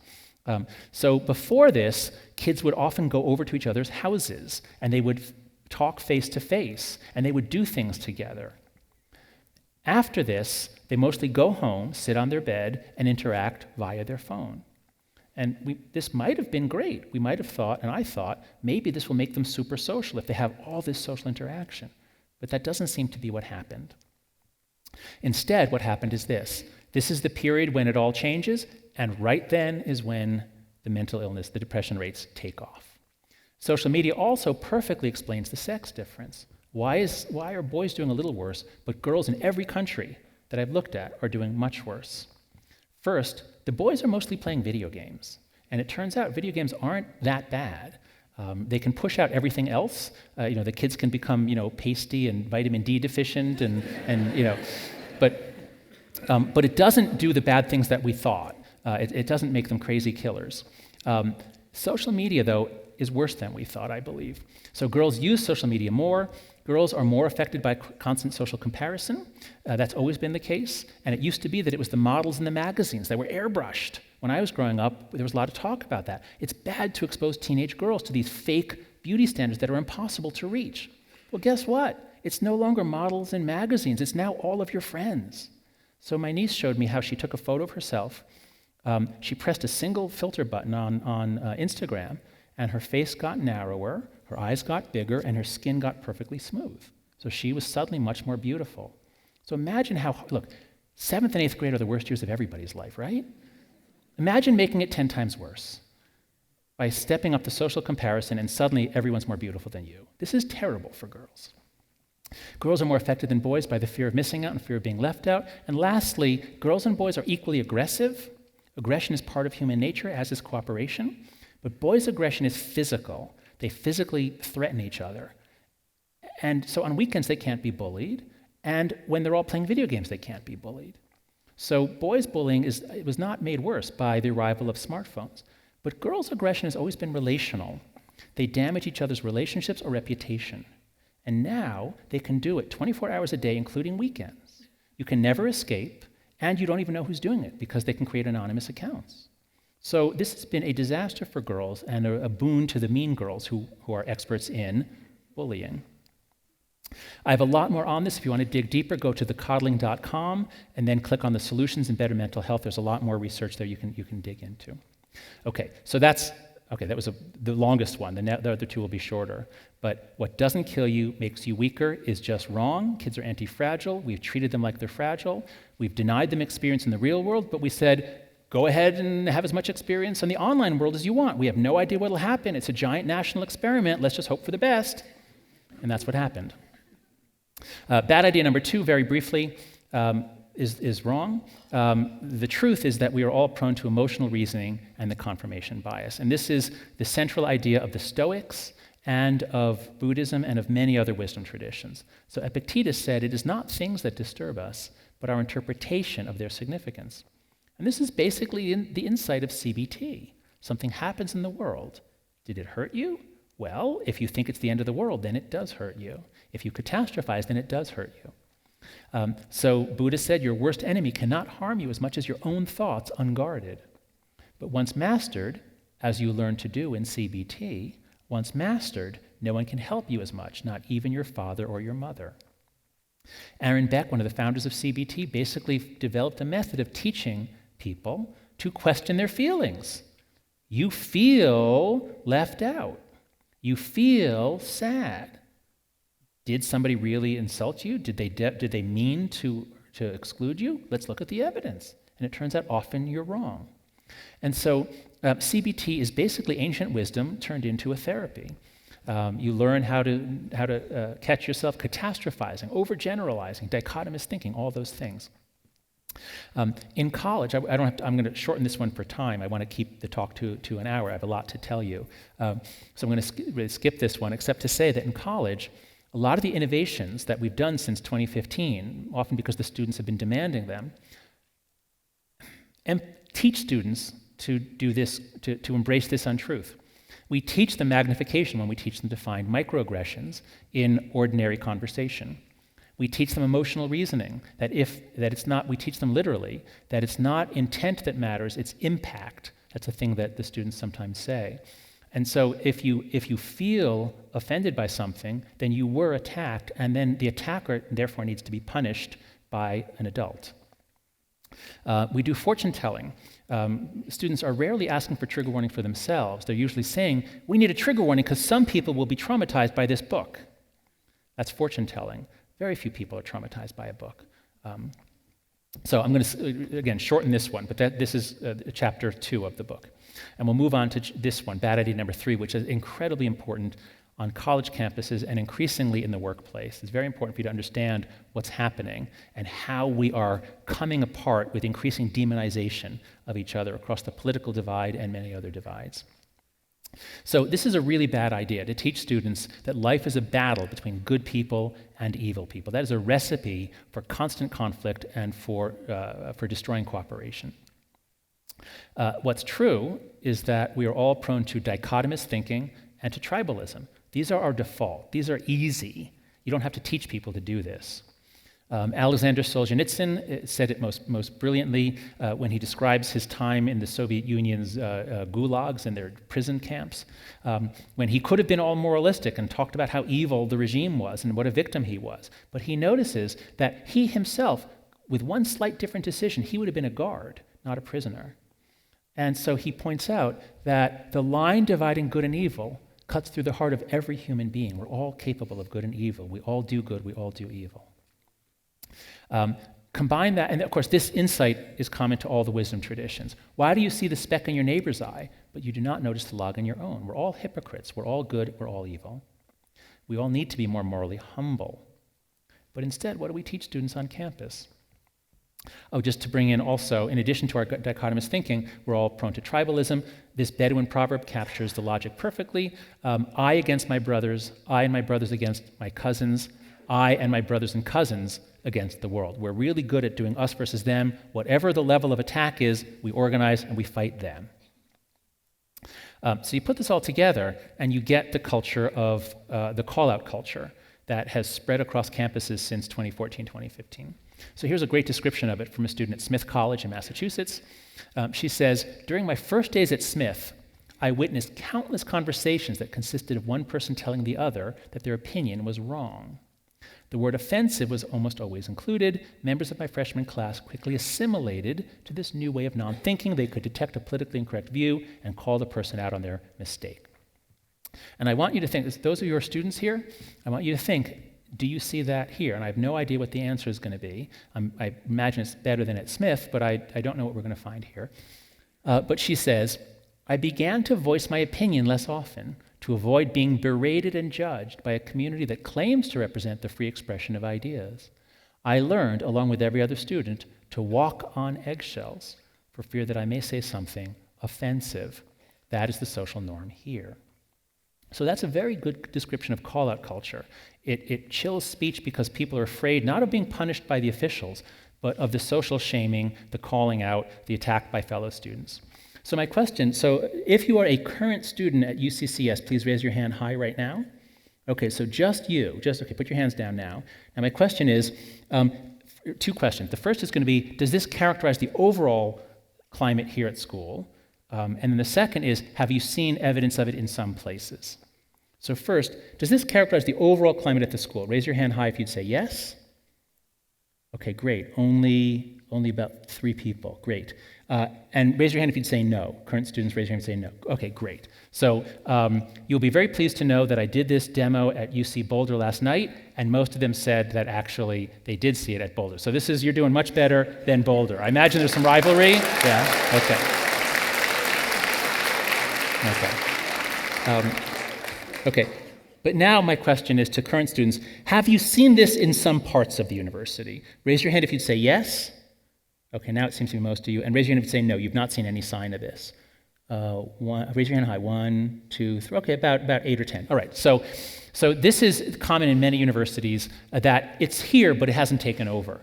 So before this, kids would often go over to each other's houses, and they would talk face to face, and they would do things together. After this, they mostly go home, sit on their bed, and interact via their phone. And this might have been great. We might have thought, and I thought, maybe this will make them super social if they have all this social interaction. But that doesn't seem to be what happened. Instead, what happened is this. This is the period when it all changes, and right then is when the mental illness, the depression rates take off. Social media also perfectly explains the sex difference. Why are boys doing a little worse, but girls in every country that I've looked at are doing much worse? First, the boys are mostly playing video games. And it turns out video games aren't that bad. They can push out everything else. The kids can become, pasty and vitamin D deficient, but it doesn't do the bad things that we thought. It doesn't make them crazy killers. Social media, though, is worse than we thought, I believe. So girls use social media more. Girls are more affected by constant social comparison. That's always been the case. And it used to be that it was the models in the magazines that were airbrushed. When I was growing up, there was a lot of talk about that. It's bad to expose teenage girls to these fake beauty standards that are impossible to reach. Well, guess what? It's no longer models in magazines. It's now all of your friends. So my niece showed me how she took a photo of herself. She pressed a single filter button on Instagram, and her face got narrower, her eyes got bigger, and her skin got perfectly smooth. So she was suddenly much more beautiful. So imagine look, 7th and 8th grade are the worst years of everybody's life, right? Imagine making it 10 times worse by stepping up the social comparison and suddenly everyone's more beautiful than you. This is terrible for girls. Girls are more affected than boys by the fear of missing out and fear of being left out. And lastly, girls and boys are equally aggressive. Aggression is part of human nature, as is cooperation. But boys' aggression is physical. They physically threaten each other. And so on weekends, they can't be bullied. And when they're all playing video games, they can't be bullied. So boys' bullying was not made worse by the arrival of smartphones. But girls' aggression has always been relational. They damage each other's relationships or reputation. And now they can do it 24 hours a day, including weekends. You can never escape, and you don't even know who's doing it because they can create anonymous accounts. So this has been a disaster for girls and a boon to the mean girls who are experts in bullying. I have a lot more on this. If you want to dig deeper, go to thecoddling.com and then click on the Solutions in Better Mental Health. There's a lot more research there you can dig into. Okay, so that was the longest one. The other two will be shorter. But what doesn't kill you makes you weaker is just wrong. Kids are anti-fragile. We've treated them like they're fragile. We've denied them experience in the real world, but we said, go ahead and have as much experience in the online world as you want. We have no idea what will happen. It's a giant national experiment. Let's just hope for the best. And that's what happened. Bad idea number 2, very briefly, is wrong. The truth is that we are all prone to emotional reasoning and the confirmation bias. And this is the central idea of the Stoics and of Buddhism and of many other wisdom traditions. So Epictetus said, it is not things that disturb us, but our interpretation of their significance. And this is basically the insight of CBT. Something happens in the world. Did it hurt you? Well, if you think it's the end of the world, then it does hurt you. If you catastrophize, then it does hurt you. So Buddha said, your worst enemy cannot harm you as much as your own thoughts unguarded. But once mastered, as you learn to do in CBT, once mastered, no one can help you as much, not even your father or your mother. Aaron Beck, one of the founders of CBT, basically developed a method of teaching people to question their feelings. You feel left out. You feel sad. Did somebody really insult you? Did they mean to exclude you? Let's look at the evidence. And it turns out often you're wrong. And so CBT is basically ancient wisdom turned into a therapy. You learn how to catch yourself catastrophizing, overgeneralizing, dichotomous thinking, all those things. In college, I'm going to shorten this one for time. I want to keep the talk to an hour. I have a lot to tell you. So I'm going to skip this one, except to say that in college, a lot of the innovations that we've done since 2015, often because the students have been demanding them, and teach students to do this, to embrace this untruth. We teach them magnification when we teach them to find microaggressions in ordinary conversation. We teach them emotional reasoning, we teach them literally, that it's not intent that matters, it's impact. That's a thing that the students sometimes say. And so if you feel offended by something, then you were attacked, and then the attacker therefore needs to be punished by an adult. We do fortune telling. students are rarely asking for trigger warning for themselves. They're usually saying, we need a trigger warning because some people will be traumatized by this book. That's fortune telling. Very few people are traumatized by a book. So I'm going to, again, shorten this one, but this is chapter 2 of the book. And we'll move on to this one, bad idea number 3, which is incredibly important on college campuses and increasingly in the workplace. It's very important for you to understand what's happening and how we are coming apart with increasing demonization of each other across the political divide and many other divides. So this is a really bad idea, to teach students that life is a battle between good people and evil people. That is a recipe for constant conflict and for destroying cooperation. What's true is that we are all prone to dichotomous thinking and to tribalism. These are our default. These are easy. You don't have to teach people to do this. Alexander Solzhenitsyn said it most brilliantly when he describes his time in the Soviet Union's gulags and their prison camps, when he could have been all moralistic and talked about how evil the regime was and what a victim he was. But he notices that he himself, with one slight different decision, he would have been a guard, not a prisoner. And so he points out that the line dividing good and evil cuts through the heart of every human being. We're all capable of good and evil. We all do good, we all do evil. Combine that, and of course this insight is common to all the wisdom traditions. Why do you see the speck in your neighbor's eye, but you do not notice the log in your own? We're all hypocrites. We're all good, we're all evil. We all need to be more morally humble. But instead, what do we teach students on campus? Oh, just to bring in also, in addition to our dichotomous thinking, we're all prone to tribalism. This Bedouin proverb captures the logic perfectly. I against my brothers, I and my brothers against my cousins, I and my brothers and cousins against the world. We're really good at doing us versus them. Whatever the level of attack is, we organize and we fight them. So you put this all together and you get the culture of the call-out culture that has spread across campuses since 2014, 2015. So here's a great description of it from a student at Smith College in Massachusetts. She says, during my first days at Smith, I witnessed countless conversations that consisted of one person telling the other that their opinion was wrong. The word offensive was almost always included. Members of my freshman class quickly assimilated to this new way of non-thinking. They could detect a politically incorrect view and call the person out on their mistake. And I want you to think, those are your students here, I want you to think, do you see that here? And I have no idea what the answer is going to be. I imagine it's better than at Smith, but I don't know what we're going to find here. But she says, I began to voice my opinion less often to avoid being berated and judged by a community that claims to represent the free expression of ideas. I learned, along with every other student, to walk on eggshells for fear that I may say something offensive. That is the social norm here. So that's a very good description of call-out culture. It chills speech because people are afraid not of being punished by the officials, but of the social shaming, the calling out, the attack by fellow students. So my question, so if you are a current student at UCCS, please raise your hand high right now. Okay, so just you, okay, put your hands down now. Now my question is, 2 questions. The first is going to be, does this characterize the overall climate here at school? And then the second is, have you seen evidence of it in some places? So first, does this characterize the overall climate at the school? Raise your hand high if you'd say yes. Okay, great. Only about 3 people. Great. And raise your hand if you'd say no. Current students, raise your hand and say no. Okay, great. So you'll be very pleased to know that I did this demo at UC Boulder last night, and most of them said that actually they did see it at Boulder. So you're doing much better than Boulder. I imagine there's some rivalry. Yeah, okay. But now my question is to current students, have you seen this in some parts of the university? Raise your hand if you'd say yes. Okay, now it seems to be most of you. And raise your hand if you'd say no, you've not seen any sign of this. Raise your hand high. 1, 2, 3. Okay, about 8 or 10. All right, so this is common in many universities that it's here, but it hasn't taken over.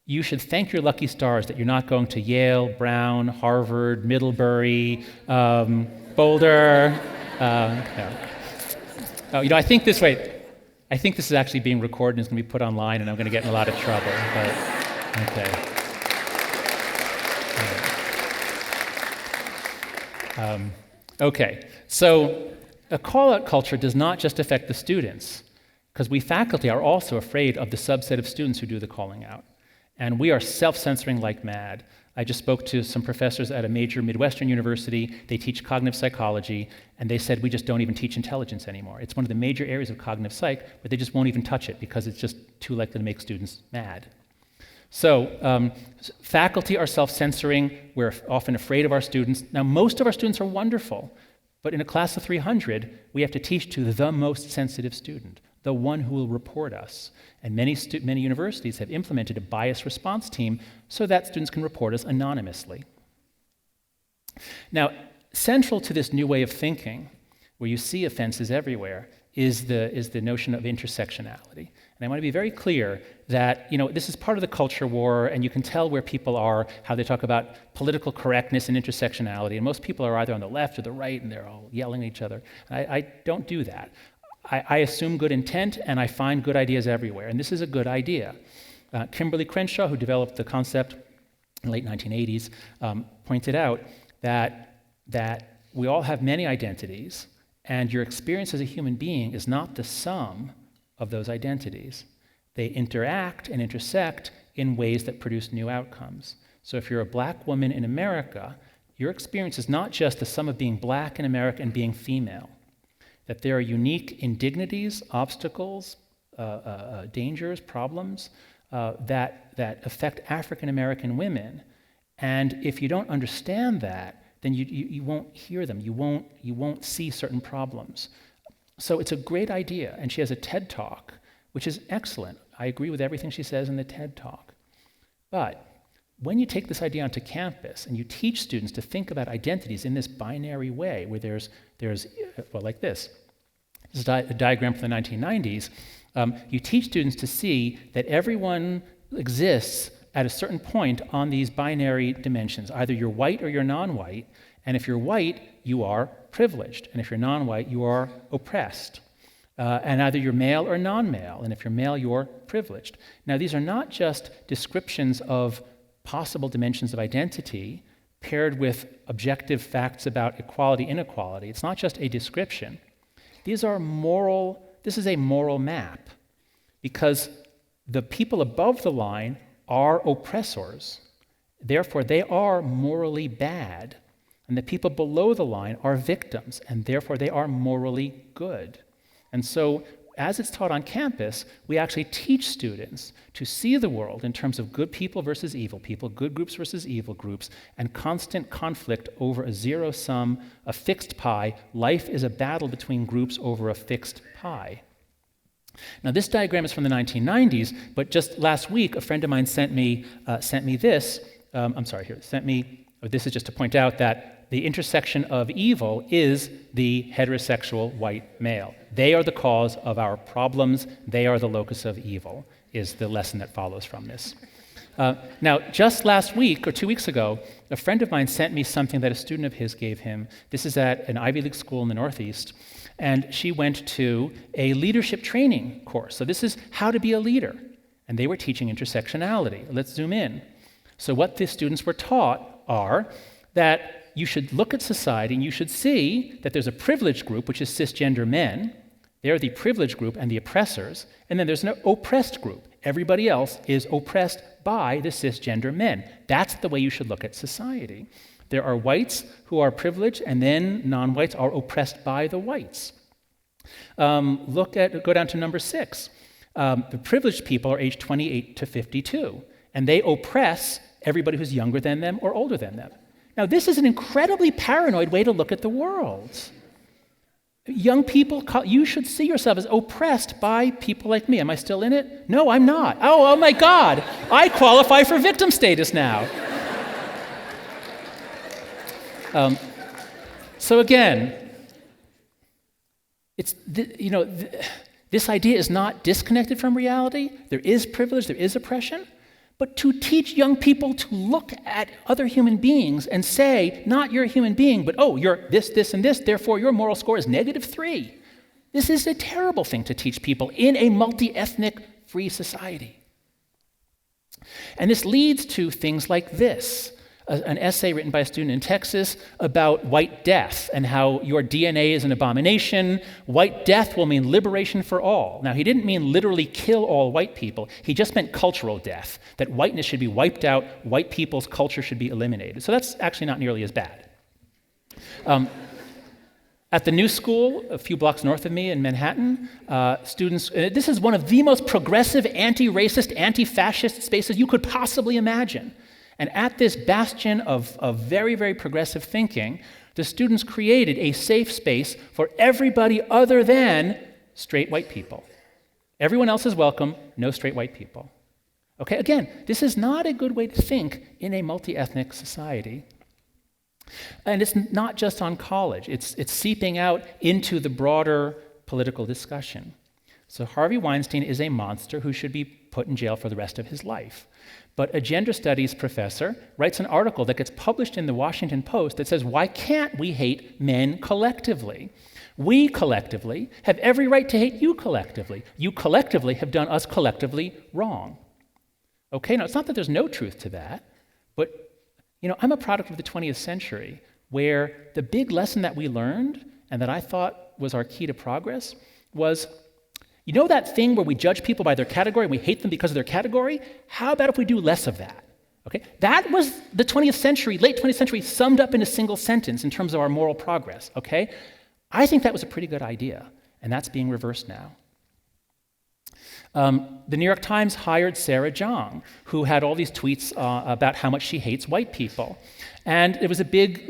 You should thank your lucky stars that you're not going to Yale, Brown, Harvard, Middlebury, Boulder. No. Oh, I think this is actually being recorded and it's going to be put online, and I'm going to get in a lot of trouble. But okay. Okay. So a call-out culture does not just affect the students, because we faculty are also afraid of the subset of students who do the calling out. And we are self-censoring like mad. I just spoke to some professors at a major Midwestern university. They teach cognitive psychology, and they said, we just don't even teach intelligence anymore. It's one of the major areas of cognitive psych, but they just won't even touch it because it's just too likely to make students mad. So faculty are self-censoring. We're often afraid of our students. Now, most of our students are wonderful, but in a class of 300, we have to teach to the most sensitive student, the one who will report us. And many universities have implemented a bias response team so that students can report us anonymously. Now, central to this new way of thinking, where you see offenses everywhere, is the notion of intersectionality. And I want to be very clear that, this is part of the culture war, and you can tell where people are, how they talk about political correctness and intersectionality, and most people are either on the left or the right, and they're all yelling at each other. I don't do that. I assume good intent, and I find good ideas everywhere, and this is a good idea. Kimberly Crenshaw, who developed the concept in the late 1980s, pointed out that we all have many identities, and your experience as a human being is not the sum of those identities. They interact and intersect in ways that produce new outcomes. So if you're a black woman in America, your experience is not just the sum of being black in America and being female. That there are unique indignities, obstacles, dangers, problems that affect African American women. And if you don't understand that, then you won't hear them. You won't see certain problems. So it's a great idea, and she has a TED Talk, which is excellent. I agree with everything she says in the TED Talk. But when you take this idea onto campus and you teach students to think about identities in this binary way, where there's like this. This is a diagram from the 1990s. You teach students to see that everyone exists at a certain point on these binary dimensions. Either you're white or you're non-white, and if you're white, you are privileged, and if you're non-white, you are oppressed. And either you're male or non-male, and if you're male, you're privileged. Now, these are not just descriptions of possible dimensions of identity paired with objective facts about equality, inequality. It's not just a description. This is a moral map, because the people above the line are oppressors. Therefore, they are morally bad. And the people below the line are victims, and therefore they are morally good. And so, as it's taught on campus, we actually teach students to see the world in terms of good people versus evil people, good groups versus evil groups, and constant conflict over a zero sum, a fixed pie. Life is a battle between groups over a fixed pie. Now, this diagram is from the 1990s, but just last week, a friend of mine sent me this. This is just to point out that the intersection of evil is the heterosexual white male. They are the cause of our problems. They are the locus of evil, is the lesson that follows from this. Now, just last week, or 2 weeks ago, a friend of mine sent me something that a student of his gave him. This is at an Ivy League school in the Northeast, and she went to a leadership training course. So this is how to be a leader, and they were teaching intersectionality. Let's zoom in. So what the students were taught are that you should look at society and you should see that there's a privileged group, which is cisgender men. They're the privileged group and the oppressors. And then there's an oppressed group. Everybody else is oppressed by the cisgender men. That's the way you should look at society. There are whites who are privileged, and then non-whites are oppressed by the whites. Go down to number 6. The privileged people are aged 28 to 52, and they oppress everybody who's younger than them or older than them. Now, this is an incredibly paranoid way to look at the world. Young people, you should see yourself as oppressed by people like me. Am I still in it? No, I'm not. Oh my God. I qualify for victim status now. So again, this idea is not disconnected from reality. There is privilege, there is oppression. But to teach young people to look at other human beings and say, not you're a human being, but you're this, this, and this, therefore your moral score is -3. This is a terrible thing to teach people in a multi-ethnic, free society. And this leads to things like this. an essay written by a student in Texas about white death and how your DNA is an abomination. White death will mean liberation for all. Now, he didn't mean literally kill all white people. He just meant cultural death, that whiteness should be wiped out, white people's culture should be eliminated. So that's actually not nearly as bad. At the New School, a few blocks north of me in Manhattan, students, this is one of the most progressive, anti-racist, anti-fascist spaces you could possibly imagine. And at this bastion of very, very progressive thinking, the students created a safe space for everybody other than straight white people. Everyone else is welcome, no straight white people. Okay, again, this is not a good way to think in a multi-ethnic society. And it's not just on college. It's seeping out into the broader political discussion. So Harvey Weinstein is a monster who should be put in jail for the rest of his life. But a gender studies professor writes an article that gets published in the Washington Post that says, why can't we hate men collectively? We collectively have every right to hate you collectively. You collectively have done us collectively wrong. Okay, now it's not that there's no truth to that, but I'm a product of the 20th century where the big lesson that we learned and that I thought was our key to progress was, that thing where we judge people by their category and we hate them because of their category? How about if we do less of that? Okay, that was the 20th century, late 20th century, summed up in a single sentence in terms of our moral progress, okay? I think that was a pretty good idea, and that's being reversed now. The New York Times hired Sarah Jeong, who had all these tweets about how much she hates white people. And it was a big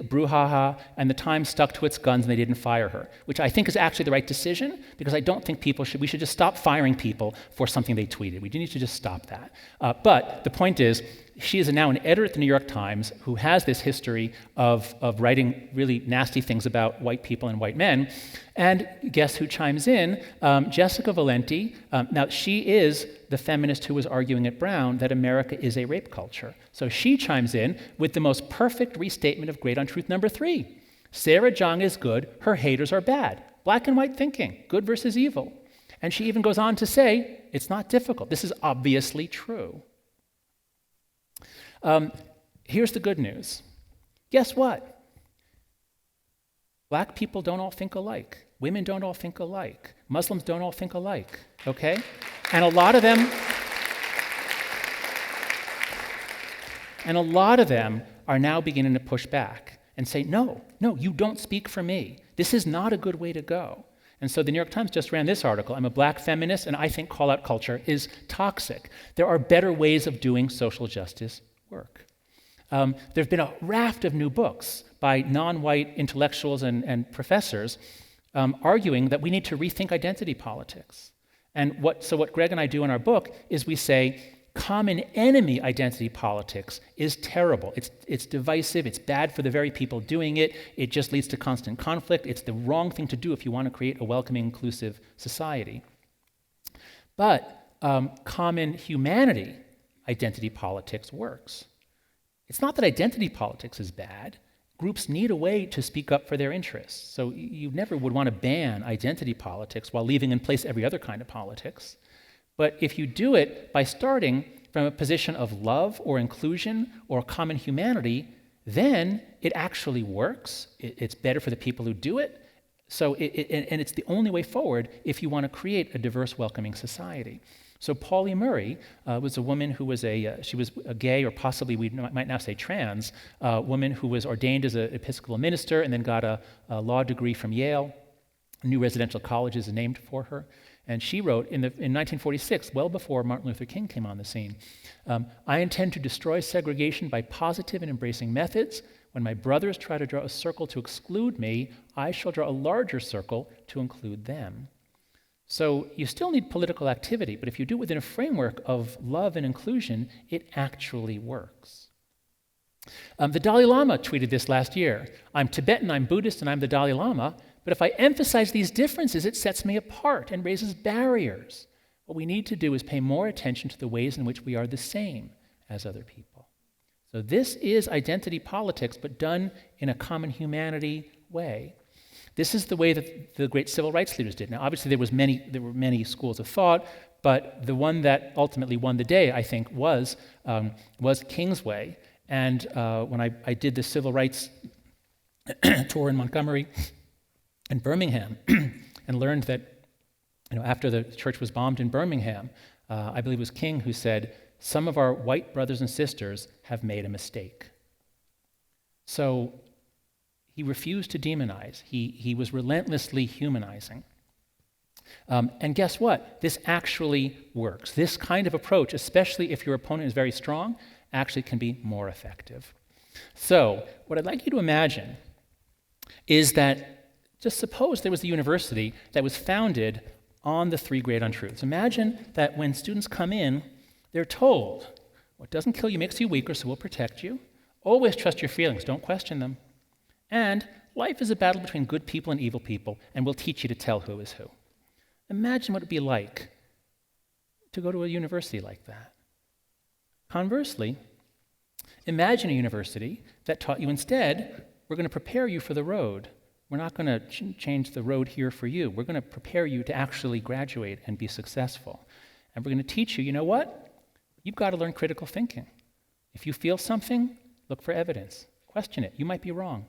brouhaha, and the Times stuck to its guns and they didn't fire her, which I think is actually the right decision, because I don't think we should just stop firing people for something they tweeted. We do need to just stop that. But the point is, she is now an editor at the New York Times who has this history of writing really nasty things about white people and white men. And guess who chimes in? Jessica Valenti. Now, she is the feminist who was arguing at Brown that America is a rape culture. So she chimes in with the most perfect restatement of Great Untruth number 3. Sarah Jeong is good, her haters are bad. Black and white thinking, good versus evil. And she even goes on to say, it's not difficult. This is obviously true. Here's the good news. Guess what? Black people don't all think alike. Women don't all think alike. Muslims don't all think alike, okay? And a lot of them are now beginning to push back and say, no, you don't speak for me. This is not a good way to go. And so the New York Times just ran this article. I'm a black feminist, and I think callout culture is toxic. There are better ways of doing social justice work. There have been a raft of new books by non-white intellectuals and professors arguing that we need to rethink identity politics. And what Greg and I do in our book is we say, common enemy identity politics is terrible. It's divisive, it's bad for the very people doing it, it just leads to constant conflict, it's the wrong thing to do if you want to create a welcoming, inclusive society. But common humanity identity politics works. It's not that identity politics is bad. Groups need a way to speak up for their interests. So you never would want to ban identity politics while leaving in place every other kind of politics. But if you do it by starting from a position of love or inclusion or common humanity, then it actually works. It's better for the people who do it. So and it's the only way forward if you want to create a diverse, welcoming society. So Pauli Murray was a woman who was she was a gay, or possibly we might now say trans, woman who was ordained as an Episcopal minister and then got a law degree from Yale. A new residential college is named for her. And she wrote in 1946, well before Martin Luther King came on the scene, I intend to destroy segregation by positive and embracing methods. When my brothers try to draw a circle to exclude me, I shall draw a larger circle to include them. So you still need political activity, but if you do it within a framework of love and inclusion, it actually works. The Dalai Lama tweeted this last year. I'm Tibetan, I'm Buddhist, and I'm the Dalai Lama, but if I emphasize these differences, it sets me apart and raises barriers. What we need to do is pay more attention to the ways in which we are the same as other people. So this is identity politics, but done in a common humanity way. This is the way that the great civil rights leaders did. Now, obviously, there were many schools of thought, but the one that ultimately won the day, I think, was King's Way. And when I did the civil rights tour in Montgomery and Birmingham and learned that after the church was bombed in Birmingham, I believe it was King who said, some of our white brothers and sisters have made a mistake. So he refused to demonize. He was relentlessly humanizing. And guess what? This actually works. This kind of approach, especially if your opponent is very strong, actually can be more effective. So what I'd like you to imagine is that just suppose there was a university that was founded on the 3 great untruths. Imagine that when students come in, they're told, what doesn't kill you makes you weaker, so we'll protect you. Always trust your feelings, don't question them. And life is a battle between good people and evil people, and we'll teach you to tell who is who. Imagine what it would be like to go to a university like that. Conversely, imagine a university that taught you instead, we're going to prepare you for the road. We're not going to change the road here for you. We're going to prepare you to actually graduate and be successful. And we're going to teach you, you know what? You've got to learn critical thinking. If you feel something, look for evidence. Question it. You might be wrong.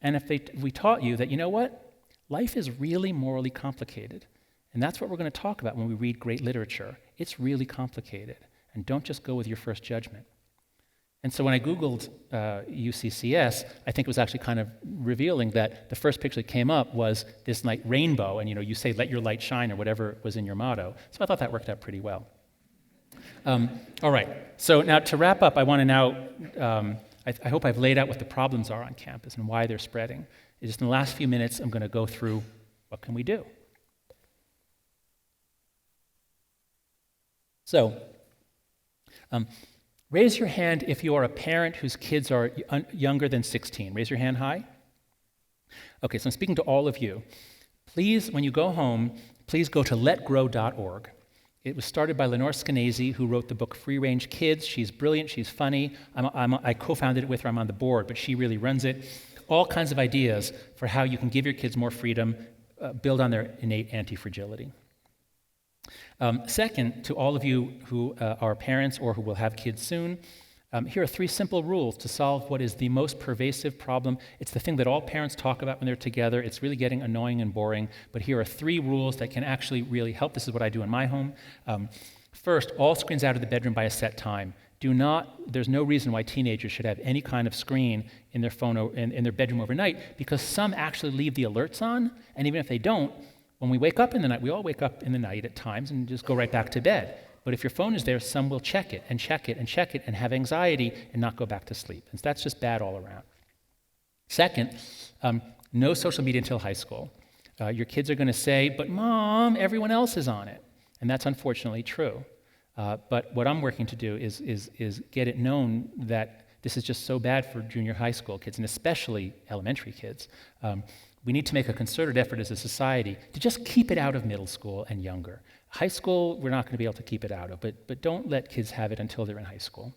And if we taught you that, you know what? Life is really morally complicated. And that's what we're going to talk about when we read great literature. It's really complicated. And don't just go with your first judgment. And so when I Googled UCCS, I think it was actually kind of revealing that the first picture that came up was this like rainbow, and you say, let your light shine, or whatever was in your motto. So I thought that worked out pretty well. All right, so now to wrap up, I want to now, I hope I've laid out what the problems are on campus and why they're spreading. Just in the last few minutes, I'm going to go through what can we do. So, raise your hand if you are a parent whose kids are younger than 16. Raise your hand high. Okay, so I'm speaking to all of you. Please, when you go home, please go to letgrow.org. It was started by Lenore Skenazy, who wrote the book Free Range Kids. She's brilliant, she's funny. I co-founded it with her, I'm on the board, but she really runs it. All kinds of ideas for how you can give your kids more freedom, build on their innate antifragility. Second, to all of you who are parents or who will have kids soon, here are 3 simple rules to solve what is the most pervasive problem. It's the thing that all parents talk about when they're together. It's really getting annoying and boring, but here are 3 rules that can actually really help. This is what I do in my home. First, all screens out of the bedroom by a set time. There's no reason why teenagers should have any kind of screen in their phone or in their bedroom overnight, because some actually leave the alerts on, and even if they don't, when we wake up in the night, we all wake up in the night at times and just go right back to bed. But if your phone is there, some will check it and check it and check it and have anxiety and not go back to sleep. And that's just bad all around. Second, no social media until high school. Your kids are going to say, but Mom, everyone else is on it. And that's unfortunately true. But what I'm working to do is get it known that this is just so bad for junior high school kids, and especially elementary kids. We need to make a concerted effort as a society to just keep it out of middle school and younger. High school, we're not going to be able to keep it out of, but don't let kids have it until they're in high school.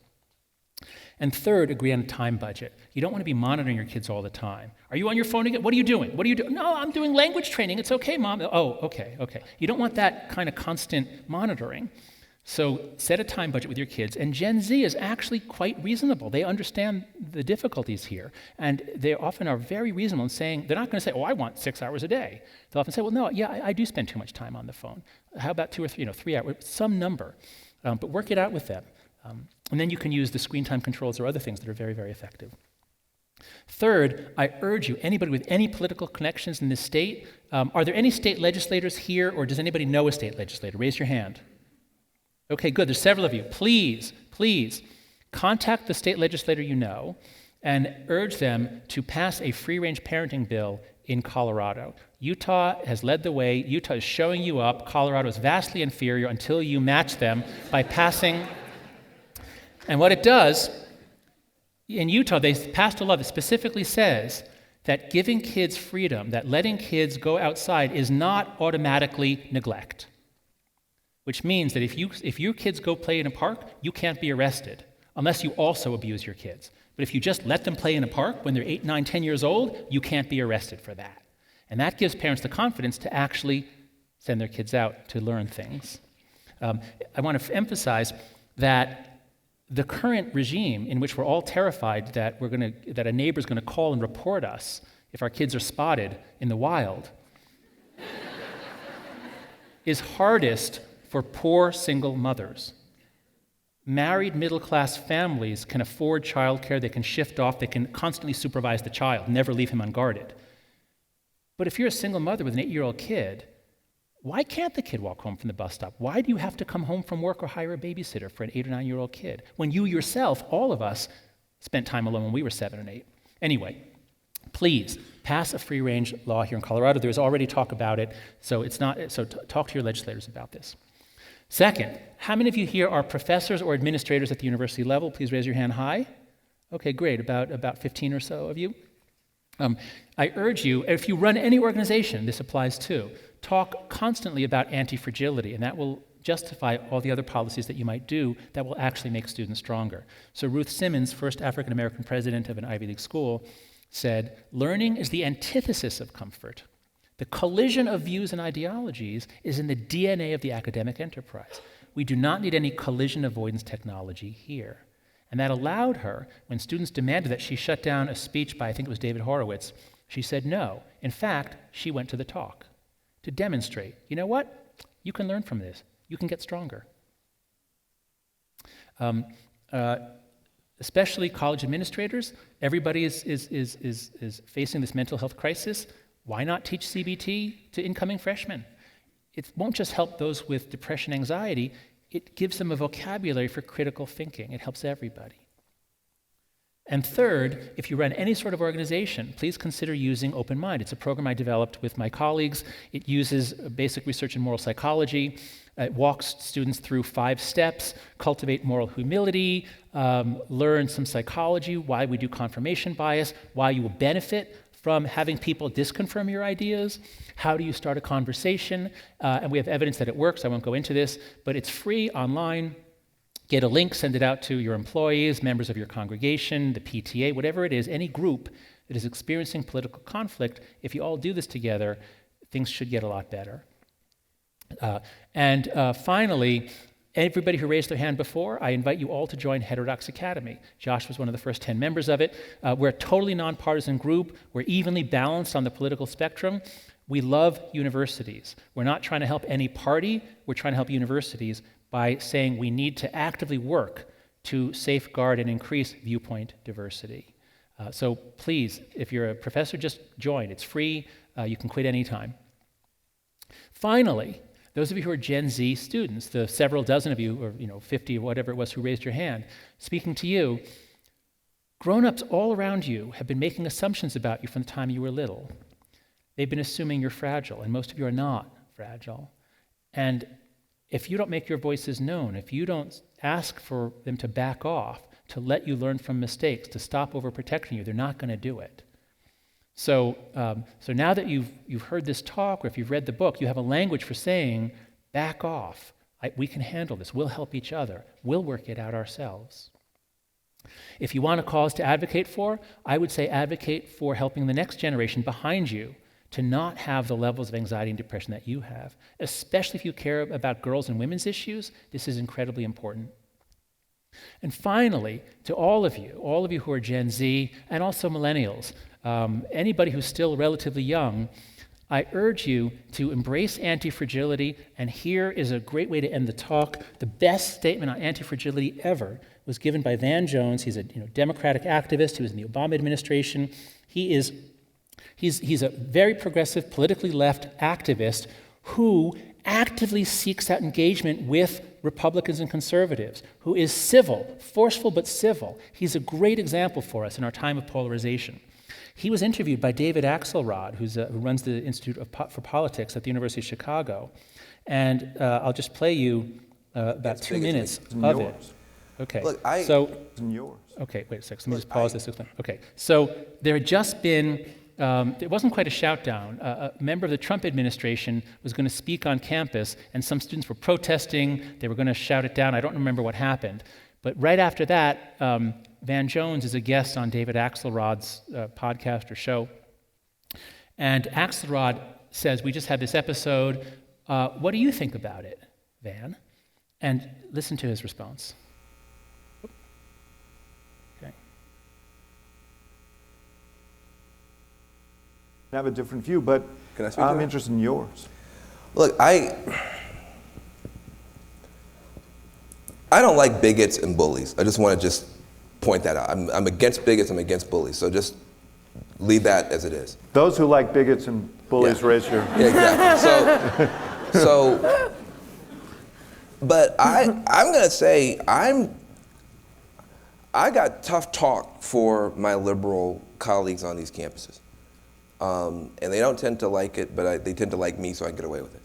And third, agree on a time budget. You don't want to be monitoring your kids all the time. Are you on your phone again? What are you doing? What are you doing? No, I'm doing language training. It's okay, Mom. Oh, okay. You don't want that kind of constant monitoring. So set a time budget with your kids. And Gen Z is actually quite reasonable. They understand the difficulties here. And they often are very reasonable in saying, they're not going to say, oh, I want 6 hours a day. They'll often say, well, no, yeah, I do spend too much time on the phone. How about 2 or 3, 3 hours, some number. But work it out with them. And then you can use the screen time controls or other things that are very, very effective. Third, I urge you, anybody with any political connections in this state, are there any state legislators here, or does anybody know a state legislator? Raise your hand. Okay, good. There's several of you. Please contact the state legislator you know and urge them to pass a free-range parenting bill in Colorado. Utah has led the way. Utah is showing you up. Colorado is vastly inferior until you match them by passing. And what it does, in Utah, they passed a law that specifically says that giving kids freedom, that letting kids go outside is not automatically neglect. Which means that if your kids go play in a park, you can't be arrested unless you also abuse your kids. But if you just let them play in a park when they're 8, 9, 10 years old, you can't be arrested for that. And that gives parents the confidence to actually send their kids out to learn things. I want to emphasize that the current regime in which we're all terrified that that a neighbor's going to call and report us if our kids are spotted in the wild is hardest for poor single mothers. Married middle-class families can afford childcare, they can shift off, they can constantly supervise the child, never leave him unguarded. But if you're a single mother with an 8-year-old kid, why can't the kid walk home from the bus stop? Why do you have to come home from work or hire a babysitter for an 8 or 9-year-old kid? When you yourself, all of us, spent time alone when we were 7 and 8. Anyway, please pass a free-range law here in Colorado. There's already talk about it, so talk to your legislators about this. Second, how many of you here are professors or administrators at the university level? Please raise your hand high. Okay, great, about 15 or so of you. I urge you, if you run any organization, this applies too, talk constantly about antifragility, and that will justify all the other policies that you might do that will actually make students stronger. So Ruth Simmons, first African-American president of an Ivy League school, said, "Learning is the antithesis of comfort. The collision of views and ideologies is in the DNA of the academic enterprise. We do not need any collision avoidance technology here." And that allowed her, when students demanded that she shut down a speech by, I think it was David Horowitz, she said no. In fact, she went to the talk to demonstrate, you know what? You can learn from this. You can get stronger. Especially college administrators, everybody is facing this mental health crisis. Why not teach CBT to incoming freshmen? It won't just help those with depression, anxiety, it gives them a vocabulary for critical thinking. It helps everybody. And third, if you run any sort of organization, please consider using Open Mind. It's a program I developed with my colleagues. It uses basic research in moral psychology. It walks students through 5 steps: cultivate moral humility, learn some psychology, why we do confirmation bias, why you will benefit from having people disconfirm your ideas, how do you start a conversation, and we have evidence that it works. I won't go into this, but it's free online. Get a link, send it out to your employees, members of your congregation, the PTA, whatever it is, any group that is experiencing political conflict. If you all do this together, things should get a lot better. Finally, everybody who raised their hand before, I invite you all to join Heterodox Academy. Josh was one of the first 10 members of it. We're a totally nonpartisan group. We're evenly balanced on the political spectrum. We love universities. We're not trying to help any party. We're trying to help universities by saying we need to actively work to safeguard and increase viewpoint diversity. So please, if you're a professor, just join. It's free. You can quit anytime. Finally, those of you who are Gen Z students, the several dozen of you, or 50 or whatever it was who raised your hand, speaking to you, grown-ups all around you have been making assumptions about you from the time you were little. They've been assuming you're fragile, and most of you are not fragile. And if you don't make your voices known, if you don't ask for them to back off, to let you learn from mistakes, to stop overprotecting you, they're not going to do it. So now that you've heard this talk, or if you've read the book, you have a language for saying, back off. We can handle this. We'll help each other. We'll work it out ourselves. If you want a cause to advocate for, I would say advocate for helping the next generation behind you to not have the levels of anxiety and depression that you have. Especially if you care about girls' and women's issues, this is incredibly important. And finally, to all of you who are Gen Z and also millennials, anybody who's still relatively young, I urge you to embrace antifragility, and here is a great way to end the talk. The best statement on antifragility ever was given by Van Jones. He's a Democratic activist who was in the Obama administration. He's a very progressive, politically left activist who actively seeks out engagement with Republicans and conservatives, who is civil, forceful but civil. He's a great example for us in our time of polarization. He was interviewed by David Axelrod, who runs the Institute for Politics at the University of Chicago. And I'll just play you about 2 minutes of it. Okay. Look, it's yours. Okay, wait a second. Let me just pause this. Okay. So there had just been, it wasn't quite a shout down. A member of the Trump administration was going to speak on campus, and some students were protesting. They were going to shout it down. I don't remember what happened. But right after that, Van Jones is a guest on David Axelrod's podcast or show. And Axelrod says, we just had this episode. What do you think about it, Van? And listen to his response. have a different view, but I'm interested in yours. Look, I don't like bigots and bullies. I just want to point that out. I'm against bigots, I'm against bullies. So just leave that as it is. Those who like bigots and bullies, raise your... Yeah, exactly. But I'm going to say I got tough talk for my liberal colleagues on these campuses. And they don't tend to like it, but they tend to like me, so I can get away with it.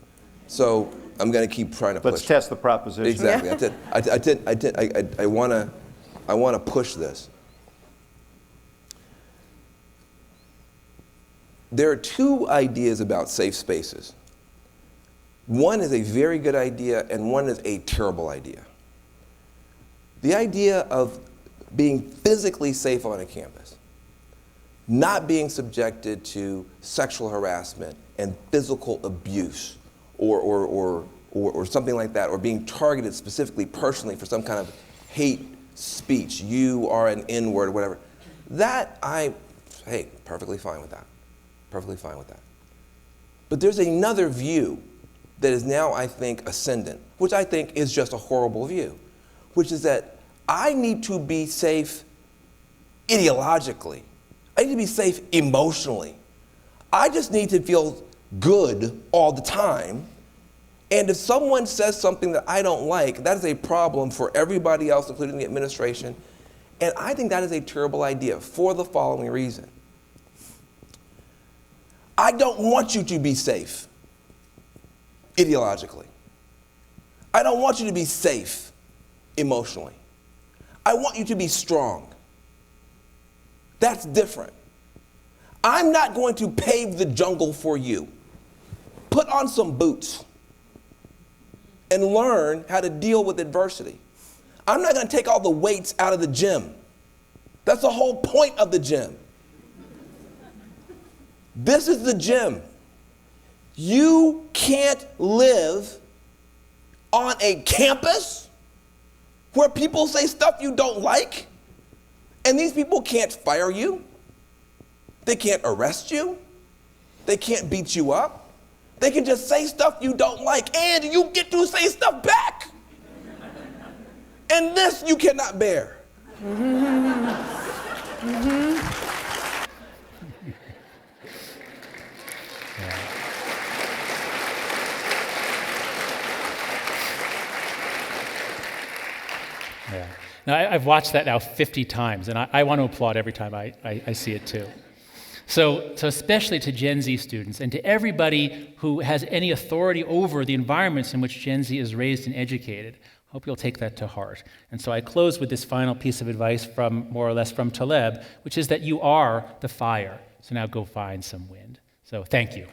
So I'm going to keep trying to push. Let's test the proposition. Exactly. I want to push this. There are two ideas about safe spaces. One is a very good idea, and one is a terrible idea. The idea of being physically safe on a campus, not being subjected to sexual harassment and physical abuse or something like that, or being targeted specifically personally for some kind of hate speech, you are an N-word or whatever, perfectly fine with that. Perfectly fine with that. But there's another view that is now, I think, ascendant, which I think is just a horrible view, which is that I need to be safe ideologically. I need to be safe emotionally. I just need to feel good all the time. And if someone says something that I don't like, that is a problem for everybody else, including the administration. And I think that is a terrible idea for the following reason. I don't want you to be safe ideologically. I don't want you to be safe emotionally. I want you to be strong. That's different. I'm not going to pave the jungle for you. Put on some boots and learn how to deal with adversity. I'm not going to take all the weights out of the gym. That's the whole point of the gym. This is the gym. You can't live on a campus where people say stuff you don't like, and these people can't fire you. They can't arrest you. They can't beat you up. They can just say stuff you don't like, and you get to say stuff back. And this you cannot bear. Yeah. Now, I've watched that now 50 times, and I want to applaud every time I see it too. So especially to Gen Z students and to everybody who has any authority over the environments in which Gen Z is raised and educated, I hope you'll take that to heart. And so I close with this final piece of advice from, more or less, from Taleb, which is that you are the fire. So now go find some wind. So thank you.